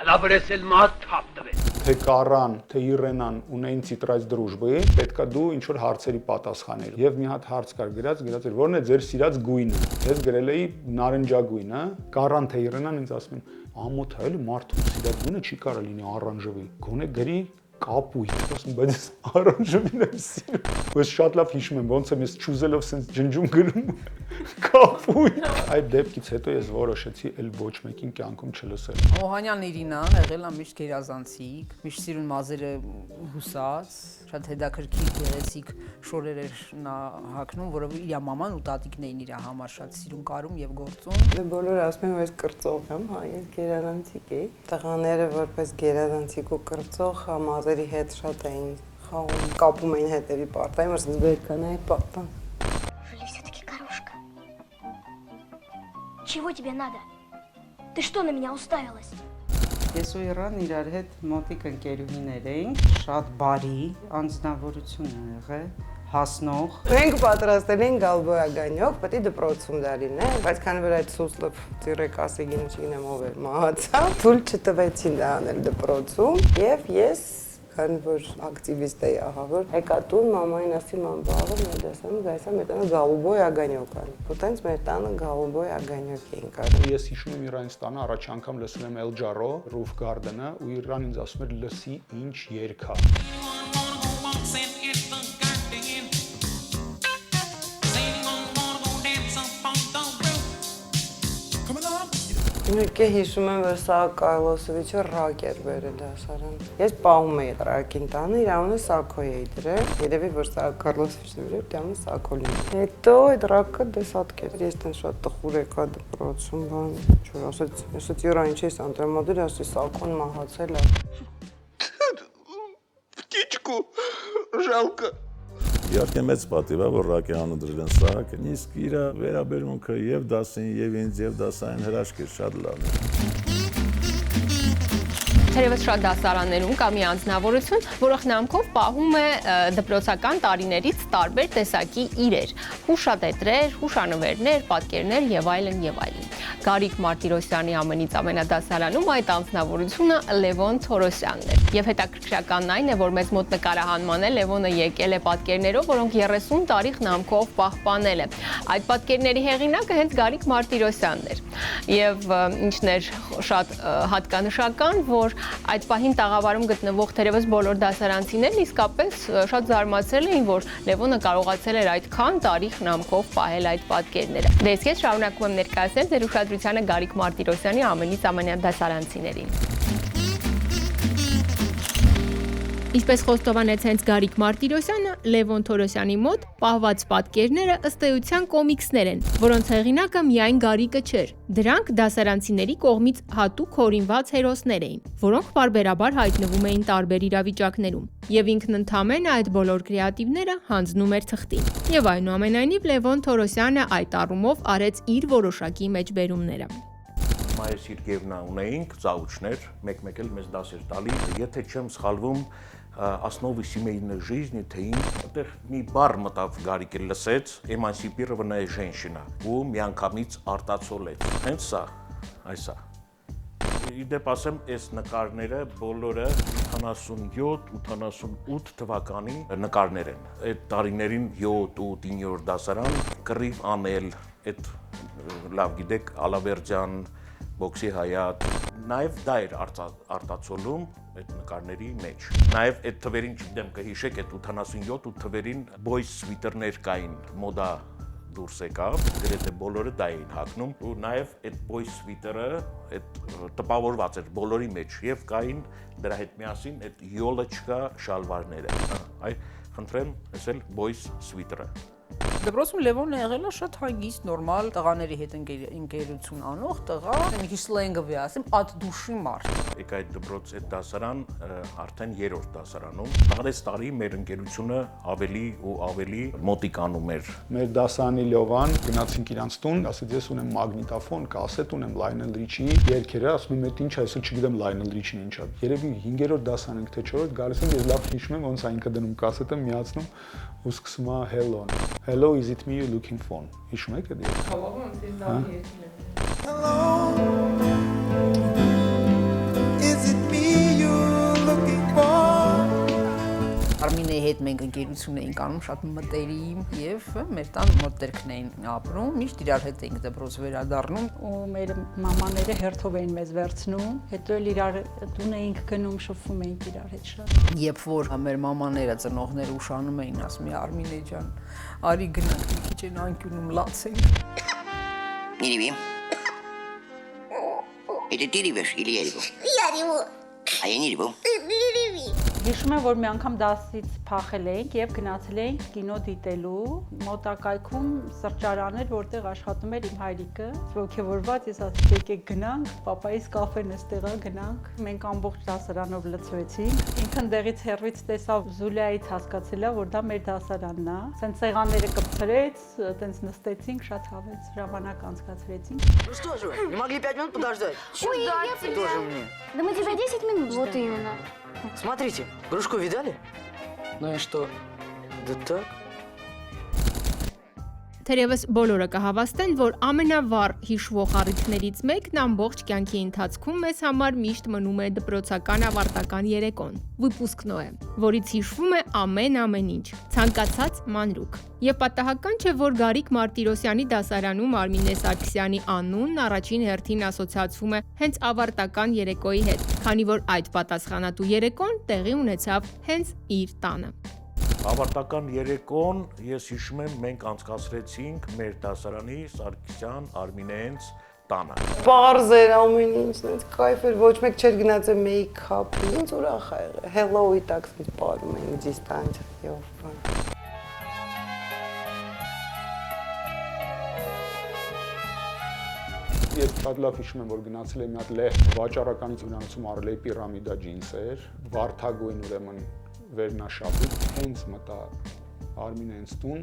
Լավրեսել մատ թափ տվել։ Թե Կարան, թե Իրենան ունեին ծիտրած դրուժբի, պետքա դու ինչ որ հարցերի պատասխաներ։ Եվ մի հատ հարց կար գրած էր, որն է ձեր սիրած գույնը։ Ես գրել էի նարնջագույնը, Կարան թե Իրենան ինձ ասում են, ամոթ է, էլի մարդու սիրած գույնը չի կարող լինի օրանժևի։ Գոնե գրի կապույտ, ասում, բայց ես օրանժևին եմ սիրում։ Ես շատ լավ հիշում եմ, ոնց եմ ես ճուզելով սենց ջնջում գրում կապույտ։ Այդ դեպքից հետո ես որոշեցի էլ ոչ մեկին կյանքում չլսել։ Օհանյան Իրինան եղել է միշտ գերազանցիկ, միշտ սիրուն մազերը հուսած, շատ հետաքրքիր գեղեցիկ շորեր էր նա հագնում, որով իր մաման ու տատիկն էին իր համար շատ սիրուն կարում եւ գործում։ Դե բոլորը ասում են, որ ես կրծող եմ, հա, ես գերազանցիկ էի։ Տղաները որպես գերազանցիկ ու кырцող մազերի հետ շատ էին խաղում, կապում էին հետևի պարտային, որ ասես բերքանայի պարտան։ Жили все-таки корошка. Чего тебе надо? Ты что на меня уставилась? Ես ու Իրան իրար հետ մոտիկ ընկերուհիներ էինք, շատ բարի անձնավորություն է եղել, հասնող։ Մենք պատրաստել ենք Գալբոյ Ագանյոկ, պետք է դպրոցում դա լիներ, բայց քանի որ այդ Սուսլով Տիրեկասիգին չգիտեմ ով էր մահացավ, թույլ չտվեցին դա անել դպրոցում, եւ ես քանի որ ակտիվիստ էի, ահա որ հեկատուն մամային ասի ման բաղը մեր դասում գայսա մեր տանը Գալուբոյ Ագանյոկան։ Որտենց մեր տանը Գալուբոյ Ագանյոկ էին կարում։ Ես հիշում եմ Իրանից տանը առաջ անգամ լսում եմ Էլջարո, Roof Garden-ը, ու Իրան ինձ ասում էր լսի ինչ երգ է։ Մեկ է հիշում եմ, որ Սահակ Կարլոսովիչը ռակ էր բերել դասարան։ Ես պահում էի ռակին տանը, իր անունը Սակոյ էի դրել։ Երևի որ Սահակ Կարլոսովիչն էր, իր անունը Սակոլին։ Հետո այդ ռակը դեսատկեր։ Ես տեն շատ տխուր եկա դպրոցում, բան, ինչ-որ ասաց Իրա ինչ ես անդրամադիր, ասի Սակոն մահացել է։ Птичку жалко։ Իհարկե մեծ պատիվ է, որ ռակի անունը դրել են Սահակը, իսկ իր վերաբերմունքը եւ դասին, եւ ինձ, եւ դասային հրաշք էր շատ լավ։ Թերևս շատ դասարաններում կա մի անձնավորություն, որը խնամքով պահում է դպրոցական տարիներից տարբեր տեսակի իրեր, հուշատետրեր, հուշանվերներ, պատկերներ եւ այլն եւ այլն։ Գարիկ Մարտիրոսյանի ամենից ամենադասարանում այդ անձնավորությունը Լևոն Թորոսյանն է։ Եվ հետաքրքրականն այն է, որ մեզ մոտ նկարահանման է Լևոնը եկել է պատկերներով, որոնք 30 տարի խնամքով պահպանել է։ Այդ պատկերների հեղինակը հենց Գարիկ Մարտիրոսյանն էր։ Եվ ինչն էր շատ հատկանշական, որ այդ պահին տաղավարում գտնվող թերևս բոլոր դասարանցիներն իսկապես շատ զարմացել էին, որ Լևոնը կարողացել էր այդքան տարի խնամքով պահել այդ պատկերները։ Դե ես շարունակում եմ ներկայացնել ձեր ուշադրությանը Գարիկ Մարտիրոսյանի ամենից ամենադասարանցիներին։ Ինչպես խոստովանեց հենց Գարիկ Մարտիրոսյանը, Լևոն Թորոսյանի մոտ պահված պատկերները ըստ էության կոմիքսներ են, որոնց հեղինակը միայն Գարիկը չէր։ Դրանք դասարանցիների կողմից հատուկ հորինված հերոսներ էին, որոնք պարբերաբար հայտնվում էին տարբեր իրավիճակներում, եւ ինքն ընդամենը այդ բոլոր կրեատիվները հանձնում էր թղթին։ Եվ այնուամենայնիվ Լևոն Թորոսյանը այդ առումով արեց իր որոշակի մեջբերումները։ Մայր Սիրգևնա ունեինք, ծավուճներ, մեկ-մեկ էլ մեզ դաս էր տալի, եթե չեմ սխալվում, основы семейной жизни, это մի բառ մտավ Գարիկը լսեց, էմանսիպիրованная женщина, ու միանգամից արտացոլեց։ Հենց սա, այսա։ Իդեպ ասեմ, այս նկարները բոլորը 87-88 թվականի նկարներ են։ Այդ տարիներին 7-8-9 դասարան կռիվ անել, այդ լավ գիտեք, Ալավերդյան, Բոքսի Հայատ, նաև դա էր արտացոլում այդ նկարների մեջ։ Նաև այդ թվերին չգիտեմ կհիշեք, այդ 87 թվերին boys sweater-ներ կային, մոդա դուրս եկավ, գրեթե բոլորը դա էին հագնում, ու նաև այդ boys sweater-ը այդ տպավորված էր բոլորի մեջ, եւ կային դրա հետ միասին այդ յոլոչկա շալվարները։ Այ խնդրեմ, այս էլ boys sweater-ը։ Դպրոցում Լևոնը եղել է շատ հագիստ, նորմալ, տղաների հետ ընկերություն անող տղա, մի քիչ սլենգով ասեմ, at դուշի մարդ։ Եկա այդ դպրոց այդ դասարան արդեն 3-րդ դասարանում։ Տարեց տարի մեր ընկերությունը ավելի ու ավելի մոտիկանում էր։ Մեր դասարանի Լևոն գնացինք իրանց տուն, ասեց ես ունեմ մագնիտոֆոն, կասետ ունեմ Lionel Richie երգերը, ասում եմ այդ ինչ է, ասել չգիտեմ Lionel Richie-ն ինչ է։ Երևի 5-րդ դասարան ենք թե 4-րդ, գալիս եմ ես լավ հիշում եմ ոնց այնքը դնում կասետը միացնում ու սկսում է Hello-ն։ Hello, is it me you're looking for? Հիշում եք դա։ Is it me you're looking for? Արմինեի հետ մենք ընկերություն էինք անում շատ մտերիմ եւ մեր տան մոտերքն էին ապրում, միշտ իրար հետ էինք դպրոց վերադառնում ու մեր մամաները հերթով էին մեզ վերցնում, հետո էլ իրար տուն էինք գնում, շփվում էինք իրար հետ շատ։ Երբ որ մեր մամաները ծնողները ուշանում էին, ասում էին Արմինե ջան, արի գնանք մի քիչ այն անկյունում լացենք։ Նիրիվի։ Էդի դիրիվես, իլի երիվո։ Ярիվո։ Այ նիրիվո։ Նիրիվի։ Հիշում եմ, որ մի անգամ դասից փախել էինք եւ գնացել էինք կինո դիտելու, մոտակայքում սրճարան էր, որտեղ աշխատում էր իմ հայրիկը, ոգևորված ես ասացի եկեք գնանք, պապայիս կաֆեն էստեղ է, գնանք։ Մենք ամբողջ դասարանով լցվեցինք։ Ինքն դեղից հեռվից տեսավ Զուլիայից հասկացել է, որ դա մեր дасаրանն է։ Սենց սեղանները կպցրեց, տենց նստեցինք, շատ հավես ժամանակ անցկացրեցինք։ Ну что же, не могли 5 минут подождать? Ой, я тоже мне. Да мы тебя 10 минут ждали. Вот именно. Смотрите, игрушку видали? Ну и что? Да так. Թերևս բոլորը կհավաստեն, որ ամենավառ հիշվող առիթներից մեկն ամբողջ կյանքի ընթացքում մեզ համար միշտ մնում է դպրոցական ավարտական երեկոն, վիպուսկնոյը, որից հիշվում է ամեն ինչ, ցանկացած մանրուք։ Եվ պատահական չէ, որ Գարիկ Մարտիրոսյանի դասարանում Արմինե Սարգսյանի անունն առաջին հերթին ասոցիացվում է հենց ավարտական երեկոյի հետ, քանի որ այդ պատասխանատու երեկոն տեղի ունեցավ հենց իր տանը։ Ավարտական երեկոն ես հիշում եմ մենք անցկացրեցինք մեր դասարանի Սարգսյան Արմինեից տանը։ Պարզ էր ամեն ինչ, այնց կայֆ էր, ոչ մեկ չէր գնացել մեյքափ, ինձ ուրախ ա եղել։ Hello-ի տակ ինձ պարում էին դիստանցիայով։ Ես շատ լավ հիշում եմ, որ գնացել եմ մի հատ լեհ վաճառականից հյուրանոցում առել էի պիրամիդա ջինսեր, վարդագույն ուրեմն վերնաշապիկ, հենց մտա Արմինեից տուն,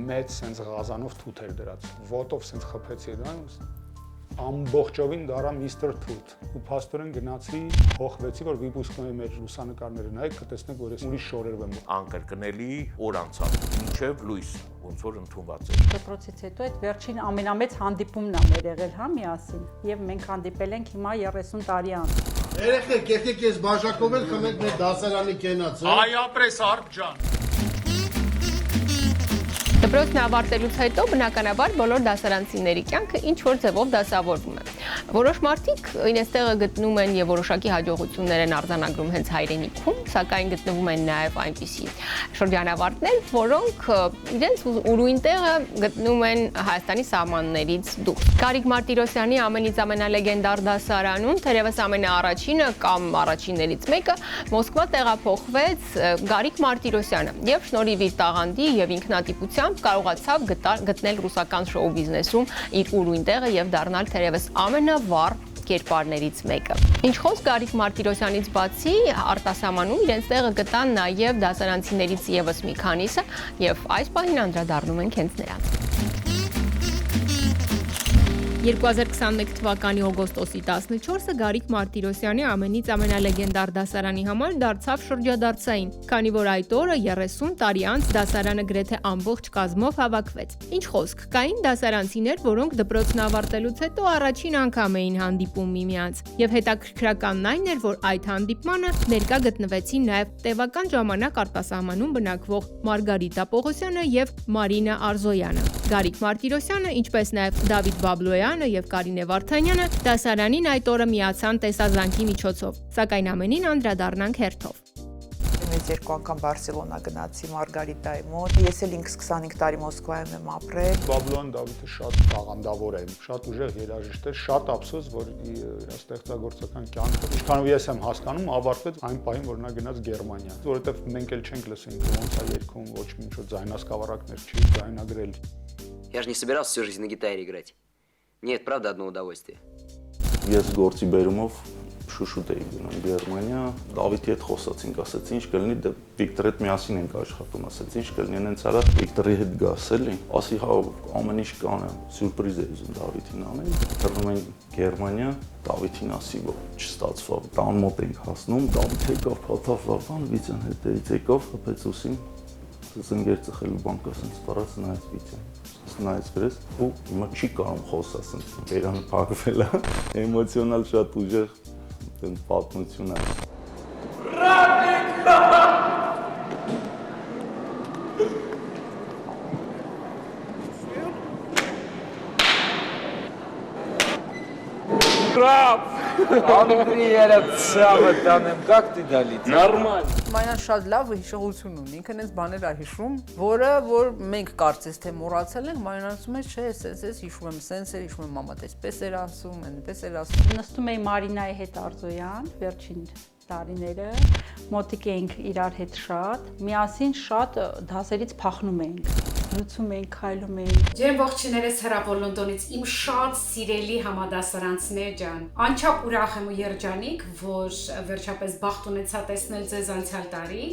մեծ սենց ղազանով թութ էր դրած, ոտով սենց խփեցի դա, ամբողջովին դարա Mr. Թութ, ու փաստորեն գնացի, հոխվեցի, որ վիպուսկնոյի մեր լուսանկարները նայեք, կտեսնեք, որ ես ուրիշ շորերով եմ։ Անկրկնելի օր անցավ, մինչև լույս, ոնց որ ընդունված էր։ Դպրոցից հետո այդ վերջին ամենամեծ հանդիպումն է մեր եղել, հա, միասին, եւ մենք հանդիպել ենք հիմա 30 տարի անց։ Երեխեք, եկեք ես բաժակով էլ խմենք մեր դասարանի կենացը։ Այ ապրես Արփ ջան։ Դպրոցն ավարտելուց հետո բնականաբար բոլոր դասարանցիների կյանքը ինչ որ ձևով դասավորվում է։ Որոշ մարդիկ իրենց տեղը գտնում են եւ որոշակի հաջողություններ են արձանագրում հենց հայրենիքում, սակայն գտնվում են նաեւ այնպիսի շրջանավարտներ, որոնք իրենց ուրույն տեղը գտնում են Հայաստանի սահմաններից դուրս։ Գարիկ Մարտիրոսյանի ամենից ամենալեգենդար դասարանում թերևս ամենաառաջինը կամ առաջիններից մեկը Մոսկվա տեղափոխվեց Գարիկ Մարտիրոսյանը եւ շնորհիվ իր տաղանդի եւ ինքնատիպության կարողացավ գտնել ռուսական շոու բիզնեսում իր ուրույն տեղը եւ դառնալ թերևս ամենավառ կերպարներից մեկը։ Ինչ խոսք Գարիկ Մարտիրոսյանից բացի արտասահմանում իրենց տեղը գտան նաեւ դասարանցիներից եւս մի քանիսը եւ այս պահին անդրադառնում ենք հենց նրանց։ 2021 թվականի օգոստոսի 14-ը Գարիկ Մարտիրոսյանի ամենից ամենալեգենդար դասարանի համար դարձավ շրջադարձային, քանի որ այդ օրը 30 տարի անց դասարանը գրեթե ամբողջ կազմով հավաքվեց։ Ինչ խոսք, կային դասարանցիներ, որոնք դպրոցն ավարտելուց հետո առաջին անգամ էին հանդիպում միմյանց, եւ հետաքրքրականն այն էր, որ այդ հանդիպմանը ներկա գտնվեցին նաեւ տևական ժամանակ արտասահմանում բնակվող Մարգարիտա Պողոսյանը եւ Մարինա Արզոյանը։ Գարիկ Մարտիրոսյանը, ինչպես նաեւ Դավիթ Բաբլոյանը եւ Կարինե Վարդանյանը դասարանին այդ օրը միացան տեսազանքի միջոցով, սակայն ամենին անդրադառնանք հերթով։ Ես 2 անգամ Բարսելոնա գնացի Մարգարիտայի մոտ։ Ես էլ ինքս 25 տարի Մոսկվայում եմ ապրել։ Բաբլոյան Դավիթը շատ տաղանդավոր է, շատ ուժեղ երաժիշտ է, շատ ափսոս, որ իր ստեղծագործական կյանքը, ինչքանով ես եմ հասկանում, ավարտվեց այն պահին, որ նա գնաց Գերմանիա, որովհետև մենք էլ չենք լսենք ոնց է երգում, ոչ մի ինչ ձայնասկավառակներ չի ձայնագրել։ Я же не собирался всю жизнь на гитаре играть. Нет, правда, одно удовольствие. Ես գործի բերումով շուշուտ էի գնում Գերմանիա, Դավիթի հետ խոսացինք, ասեցի ինչ կլինի, դե Վիկտորի հետ միասին ենք աշխատում, ասեցի ինչ կլինի, հենց արա Վիկտորի հետ գաս էլի, ասի հա ամեն ինչ կանեմ, սյուրպրիզ է ուզում Դավիթին անել, թռնում ենք Գերմանիա, Դավիթին ասի, որ չստացվավ, տան մոտ ենք հասնում, Դավիթ եկավ, փաթավ վաղան, Վիցյան հետևից եկավ, խփեց ուսին, զնգեր ծխելու բանկա սենց տարած նայեց Վիցյան, նայեց վրես ու հիմա չի կարող խոսա սենց, բերանը փակվել է, էմոցիոնալ շատ ուժեղ պատմություն է։ Краб! Привет, Саватаnem, как ты долетел? Нормально. Մանյան շատ լավ հիշողություն ունի, ինքն էս բաներ է հիշում, որը որ մենք կարծես թե մոռացել ենք, Մանյան ասում է, չէ, էս հիշում եմ, սենց էր հիշում եմ, մամա տեսպես էր ասում, այնպես էր ասում։ Նստում էի Մարինայի հետ Արզոյան, վերջին տարիները, մոտիկ էինք իրար հետ շատ, միասին շատ դասերից փախնում էինք, լուծում էինք, քայլում էինք։ Ջերմ ողջույններս հրապոր Լոնդոնից, իմ շատ սիրելի համադասարանցիներ ջան։ Անչափ ուրախ եմ ու երջանիկ, որ վերջապես բախտ ունեցա տեսնել ձեզ անցյալ տարի։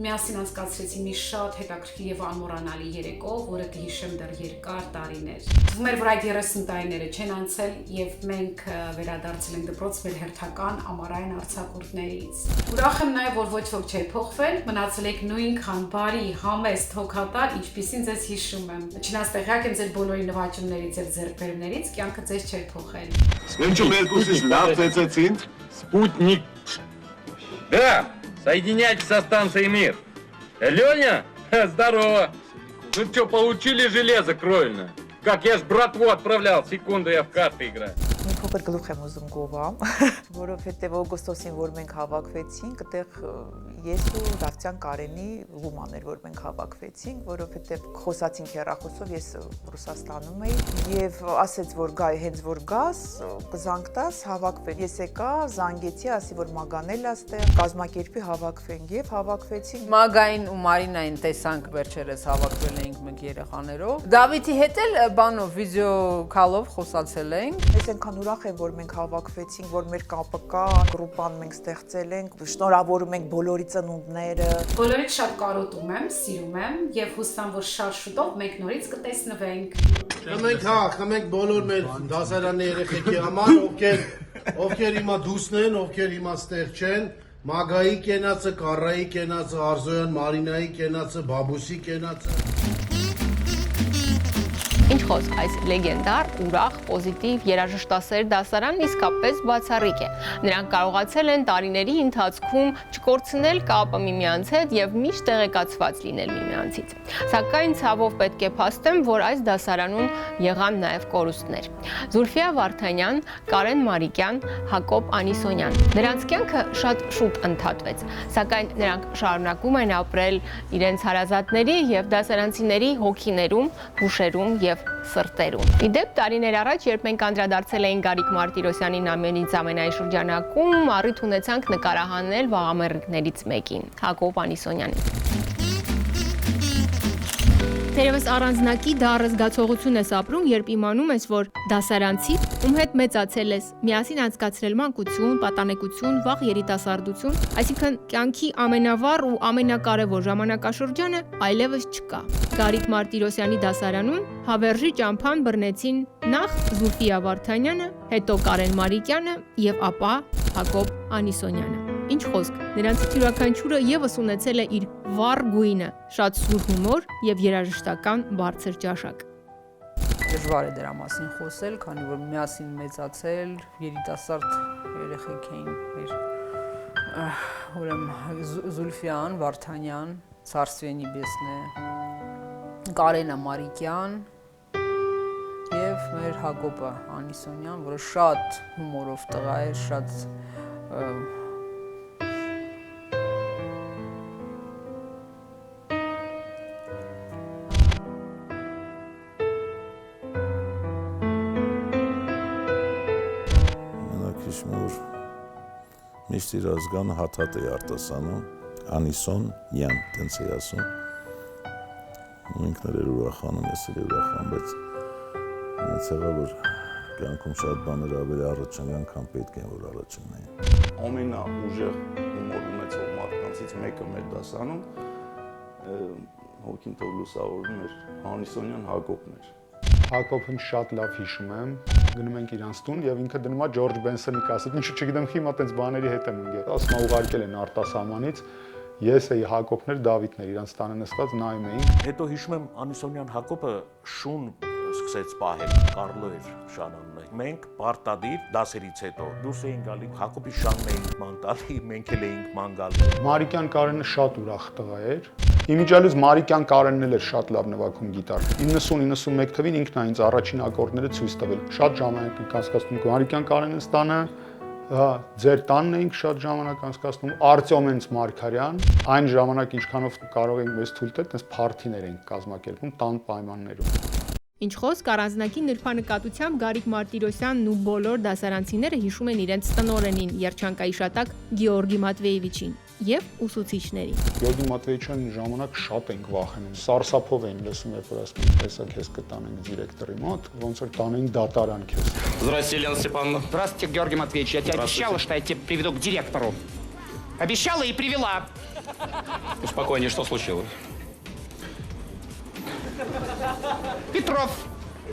Միասին անցկացրեցի մի շատ հետաքրքիր եւ անմոռանալի երեկո, որը կհիշեմ դեռ երկար տարիներ։ Թվում էր, որ այդ 30 տարիները չեն անցել եւ մենք վերադարձել ենք դպրոց մեր հերթական ամառային արձակուրդներից։ Ուրախ եմ նաեւ, որ ոչ ոք չէ փոխվել, մնացել եք նույնքան բարի, համեստ, հոգատար, ինչպիսին ձեզ հիշում եմ։ Չնայած տեղյակ եմ ձեր բոլորի նվաճումներից եւ ձեռքբերումներից, կյանքը ձեզ չէ փոխել։ Սմենչում երկուսից լավ ծեծեցին, Спутник. Да, соединяйтесь со станцией Мир. Леня, здорово. Ну что, получили железо кровельное? Как, я ж братву отправлял, секунду я в карты играю. Մի փոքր գլուխ եմ ուզում գովամ, որովհետև օգոստոսին, որ մենք հավաքվեցինք, այդտեղ ես ու Դավթյան Կարենի լուման էր, որ մենք հավաքվեցինք, որովհետև խոսացինք հեռախոսով, ես Ռուսաստանում էի եւ ասեց, որ գայ, հենց որ գաս, կզանգ տաս, հավաքվենք։ Ես եկա, զանգեցի, ասի, որ Մագանել է ստեղ, կազմակերպի հավաքվենք եւ հավաքվեցինք։ Մագային ու Մարինային տեսանք վերջերս հավաքվել էինք մենք երեխաներով։ Դավիթի հետ էլ բանով վիդեո քալով խոսացել ենք։ Ես այնքան ուրախ եմ, որ մենք հավաքվեցինք, որ մեր կապը կա, գրուպան մենք ստեղծել ենք, շնորհավորում ենք բոլորի ծնունդները։ Բոլորիդ շատ կարոտում եմ, սիրում եմ եւ հուսամ, որ շատ շուտով մենք նորից կտեսնվենք։ Խմենք բոլոր մեր դասարանի երեխեքի համար, ովքեր հիմա դուսն են, ովքեր հիմա ստեղ չեն, Մագայի կենացը, Կարայի կենացը, Արզոյան Մարինայի կենացը, Բաբուսի կենացը։ Ինչ խոսք, այս լեգենդար, ուրախ, պոզիտիվ, երաժշտասեր դասարանն իսկապես բացառիկ է։ Նրանք կարողացել են տարիների ընթացքում չկորցնել կապը միմյանց հետ եւ միշտ տեղեկացված լինել միմյանցից։ Սակայն ցավով պետք է փաստեմ, որ այս դասարանում եղան նաեւ կորուստներ։ Զուլֆիա Վարդանյան, Կարեն Մարիկյան, Հակոբ Անիսոնյան։ Նրանց կյանքը շատ շուտ ընդհատվեց, սակայն նրանք շարունակում են ապրել իրենց հարազատների եւ դասարանցիների հոգիներում, հուշերում եւ սրտերում։ Իդեպ տարիներ առաջ, երբ մենք անդրադարձել էինք Գարիկ Մարտիրոսյանին ամենից ամենայի շրջանակում, առիթ ունեցանք նկարահանել վաղամեռիկներից մեկին, Հակոբ Անիսոնյանին։ Թերևս առանձնակի դառը զգացողություն ես ապրում, երբ իմանում ես, որ դասարանցի, ում հետ մեծացել ես, միասին անցկացրել մանկություն, պատանեկություն, վաղ երիտասարդություն, այսինքն կյանքի ամենավառ ու ամենակարևոր ժամանակաշրջանը այլևս չկա։ Գարիկ Մարտիրոսյանի դասարանում հավերժի ճամփան բռնեցին նախ Զուլֆիա Վարդանյանը, հետո Կարեն Մարիկյանը եւ ապա Հակոբ Անիսոնյանը։ Ինչ խոսք, նրանցից յուրաքանչյուրը եւս ունեցել է իր վառ գույնը, շատ սուր հումոր եւ երաժշտական բարձր ճաշակ։ Դժվար է դրա մասին խոսել, քանի որ միասին մեծացել, երիտասարդ երեխեք էին մեր ուրեմն Զուլֆիան Վարդանյան, Սարսվենի Բեսնե, Կարենը Մարիկյան եւ մեր Հակոբը Անիսոնյան, որը շատ հումորով տղա էր, շատ Միշտ իր ազգանը հաթաթ է արտասանում, Անիսոն Յան, տենց է ասում, ու ինքն էր ուրախանում, ես էր ուրախանում, բայց ինձ եղա, որ կյանքում շատ բաներ ավելի առաջնան, քան պետք են, որ առաջնային։ Ամենաուժեղ հումոր ունեցող մարդկանցից մեկը մեր դասանում հոգին թող լուսավորում էր Անիսոնյան Հակոբն էր։ Հակոբին շատ լավ հիշում եմ, գնում ենք իրանց տուն եւ ինքը դնում է Ջորջ Բենսոնի կասետ, ինչու չգիտեմ հիմա տենց բաների հետ եմ ընկել։ Ասում է ուղարկել են արտասահմանից, ես էի Հակոբներ, Դավիթներ, իրանց տանը նստած նայում էինք։ Հետո հիշում եմ Անիսոնյան Հակոբը շուն սկսեց պահել, Կարլո էր շանանունը։ Մենք պարտադիր դասերից հետո դուրս էինք գալի, Հակոբի շանն էինք ման տալի, մենք էլ էինք ման գալի։ Մարիկյան Կարենը շատ ուրախ տղա էր։ Իմիջիալից Մարիկյան Կարենն էլ էր շատ լավ նվագում գիտար։ 90-91 թվին ինքն է ինձ առաջին ակորդները ցույց տվել։ Շատ ժամանակ ենք անցկացնում Մարիկյան Կարենն ստանը, ձեր տանն էինք շատ ժամանակ անցկացնում, Արտյոմենց Մարգարյան, այն ժամանակ ինչքանով կարող ենք մեզ թույլ տալ, այդպես փարթիներ ենք կազմակերպում տան պայմաններում։ Ինչ խոսք, առանձնակի նրբանկատությամբ Գարիկ Մարտիրոսյանն ու բոլոր դասարանցիները հիշում են իրենց տնօրենին, երջանկայի շատակ Գեորգի Մատվեևիչին եւ ուսուցիչներին։ Գեորգի Մատվեևիչյան ժամանակ շատ ենք вахենում։ Սարսափով էին լսում, երբ որ ասում են, տեսա քեզ կտանենք դիրեկտորի մոտ, ոնց որ տանենք դատարան քեզ։ Здравствуйте, Елена Степановна. Здравствуйте, Георгий Матвеевич. Я тебе обещала, что я тебя приведу к директору. Обещала и привела. Успокойнее, что случилось? Петров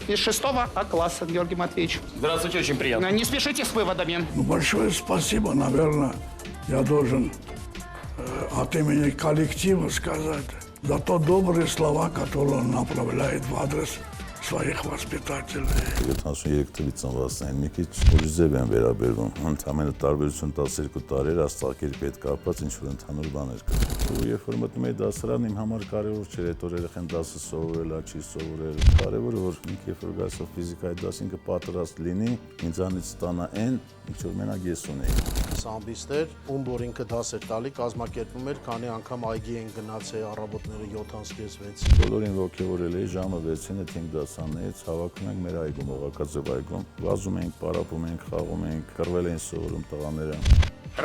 из 6 А класса, Георгий Матвеевич. Здравствуйте, очень приятно. Не спешите с выводами. Ну, большое спасибо, наверное, я должен от имени коллектива сказать за то добрые слова, которые он направляет в адрес своих воспитателей։ 73 թվից ծնվածներին մի քիչ ուրիշ ձև են վերաբերվում։ Ընդամենը տարբերություն 12 տարի աստղակերպի հետ կապված ինչ-որ ընդհանուր բաներ կա։ Ու երբ որ մտնում էի դասարան, իմ համար կարևոր չէր այդ որ երեխան դասը սովորել, չի սովորել։ Կարևորը որ ինքը երբ որ գասով ֆիզիկայի դաս ինքը պատրաստ լինի, ինձանից ստանա այն, ինչ որ մենակ ես ունեի։ Սամբիստեր, ում որ ինքը դաս էր տալի, կազմակերպում էր, քանի անգամ այգի են գնացել առավոտները 7:30-6։ Բոլորին ողջորել էի ժամը 6-ին այդ 5 դասանից հավաքում ենք մեր այգում, Օղակաձև այգում, վազում ենք, պարապում ենք, խաղում ենք, կռվել են սովորում տղաները։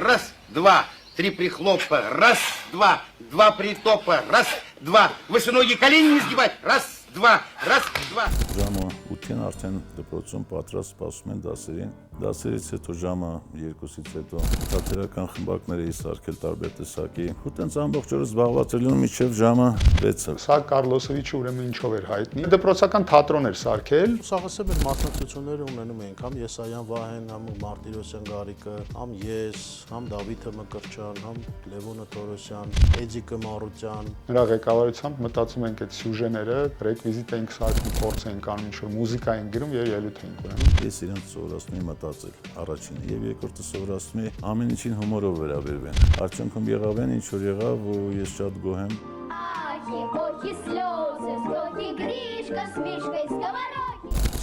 Раз, два, три прихлопа, раз, два притопа, раз, два, выше ноги, колени не сгибать, раз, два, раз, два։ Ժամը 8-ին արդեն դպրոցում պատրաստ սպասում են դասերին։ Դասերից հետո ժամը 2-ից հետո թատերական խմբակներ էի սարքել տարբեր տեսակի։ Ու տենց ամբողջ օրը զբաղված էր լինում մինչև ժամը 6-ը։ Սա Կարլոսովիչը ուրեմն ինչով էր հայտնի։ Դպրոցական թատրոն էր սարքել։ Սաղասը մեր մասնակցությունները ունենում ենք, համ Եսայան Վահեն, համ Մարտիրոսյան Գարիկը, համ ես, համ Դավիթը Մկրտչյան, համ Լևոնը Թորոսյան, Էդիկը Մարուտյան։ Նրա ղեկավարությամբ մտածում ենք այդ սյուժեները, ռեկվիզիտ ենք սարքում, փորձ ենք անում, ինչ-որ մուզիկա ենք գրում եւ ելույթ ենք ունենում։ Ես իրենց սովորացնում եմ մտածել առաջին եւ երկրորդը սովորացնում եմ ամեն ինչին հումորով վերաբերվեն։ Արդյունքում եղավ այն ինչ որ եղավ, ու ես շատ գոհ եմ։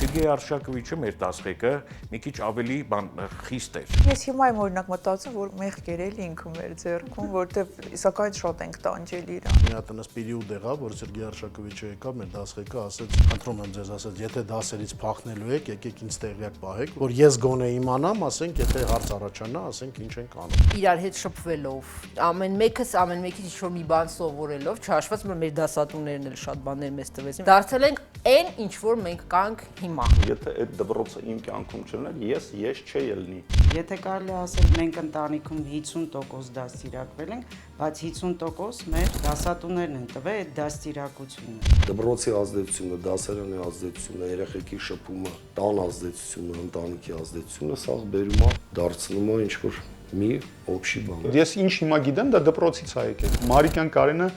Սերգեյ Արշակովիչը մեր դասղեկը մի քիչ ավելի խիստ էր։ Ես հիմա եմ օրինակ մտածում, որ մեղքեր էլի ինքը մեր ձեռքում, որովհետև իսկական շատ ենք տանջել իրան։ Մի հատ այնպես պերիոդ եղավ, որ Սերգեյ Արշակովիչը եկավ մեր դասղեկը, ասեց, խնդրում եմ ձեզ, ասեց, եթե դասերից փախնելու եք, եկեք ինձ տեղյակ պահեք, որ ես գոնե իմանամ, ասենք, եթե հարց առաջանա, ասենք ինչ ենք անում։ Իրար հետ շփվելով, ամեն մեկից ինչ-որ մի բան սովորելով, չհաշված մեր դասատուներն էլ շատ բաներ մեզ տվեցին։ Դարձել ենք այն, ինչ որ մենք կանք հիմա։ Եթե այդ դպրոցը իմ կյանքում չլիներ, ես չէի ելնի։ Եթե կարելի ասել, մենք ընտանիքում 50% դաստիարակվել ենք, բայց 50% մեր դասատուներն են տվել այդ դաստիարակությունը։ Դպրոցի ազդեցությունը, դասարանի ազդեցությունը, երեխեքի շփումը, տան ազդեցությունը, ընտանիքի ազդեցությունը, սա բերում է, դարձնում է ինչ-որ մի օբշի բան։ Ես ինչ հիմա գիտեմ, դա դպրոցից է եկել։ Մարիկյան Կարենը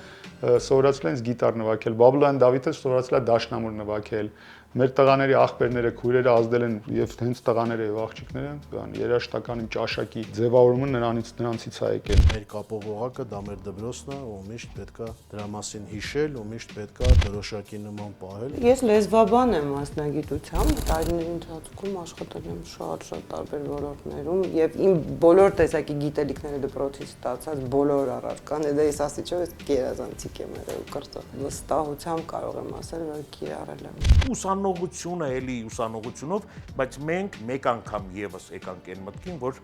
սովորացել են գիտար նվագել, Բաբլոյան Դավիթը սովորացել է դաշնամուր նվագել։ Մեր տղաների աղբերները, քույրերը ազդել են եւ հենց տղաները եւ աղջիկները, բան երաժշտական ճաշակի ձևավորումը նրանցից է եկել։ Մեր կապող օղակը դա մեր դպրոցն է, ու միշտ պետքա դրա մասին հիշել, ու միշտ պետքա դրոշակի նման պահել։ Ես լեզվաբան եմ մասնագիտությամբ, տարիների ընթացքում աշխատել եմ շատ տարբեր ոլորտներում եւ իմ բոլոր տեսակի գիտելիքները դպրոցից ստացած բոլոր առարկան, դա ես ասի չէ, ես գերազանցիկ եմ եղել կրծող։ Վստահությամբ կարող եմ ասել, որ կիրառել եմ։ Ուսանողությունը էլի ուսանողությունով, բայց մենք մեկ անգամ եւս եկանք այն մտքին, որ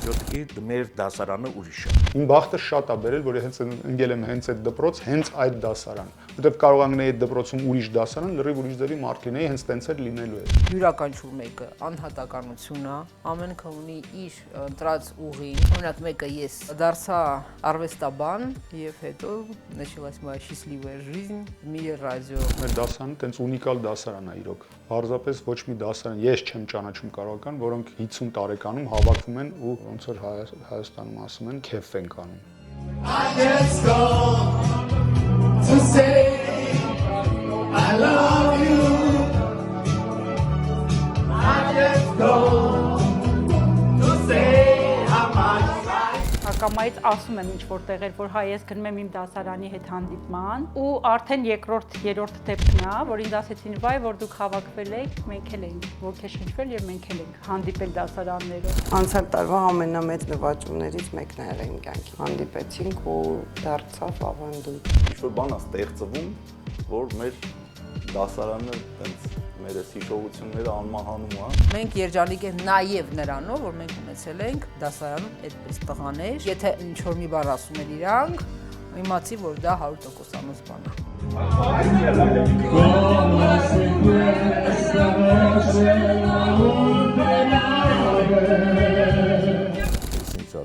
յոտքի մեր դասարանը ուրիշ է։ Իմ բախտը շատ է բերել, որ հենց ընկել եմ հենց այդ դպրոց, հենց այդ դասարան, որտեղ կարող անգնեի այդ դպրոցում ուրիշ դասարան, լրիվ ուրիշ ձևի մարդ լինեի, հենց տենց էլ լինելու է։ Յուրաքանչյուր մեկը անհատականություն է, ամենքը ունի իր ընտրած ուղին։ Օրինակ մեկը ես դարձա արվեստաբան եւ հետո началась моя счастливая жизнь в мире радио։ Մեր դասարանը տենց ունիկալ դասարան է իրոք։ Պարզապես ոչ մի դասարան ես չեմ ճանաչում կարողական, որոնք 50 տարեկանում հավաքվում են ու ոնց որ Հայաստանում ասում են, քեֆ են անում։ I just go to say I love you. I just go to say how much Հակամայից ասում եմ ինչ որ տեղեր, որ հայ ես գնում եմ իմ դասարանի հետ հանդիպման ու արդեն երրորդ դեպքն է, որ ինձ ասեցին վայ, որ դուք հավաքվել եք, մենք էլ ենք ոգեշնչվել եւ մենք էլ ենք հանդիպել դասարաններով։ Անցյալ տարվա ամենամեծ նվաճումներից մեկն է եղել իմ կյանքի։ Հանդիպեցինք ու դարձավ ավանդույթ։ Ինչ-որ բան է ստեղծվում, որ մեր դասարանը տենց մեր հիշողությունները անմահանում է։ Մենք երջանիկ ենք նաև նրանով, որ մենք ունեցել ենք դասարանում այդպես տղաներ։ Եթե ինչ-որ մի բառ ասում են իրանք, իմացի, որ դա 100% անոց բան է։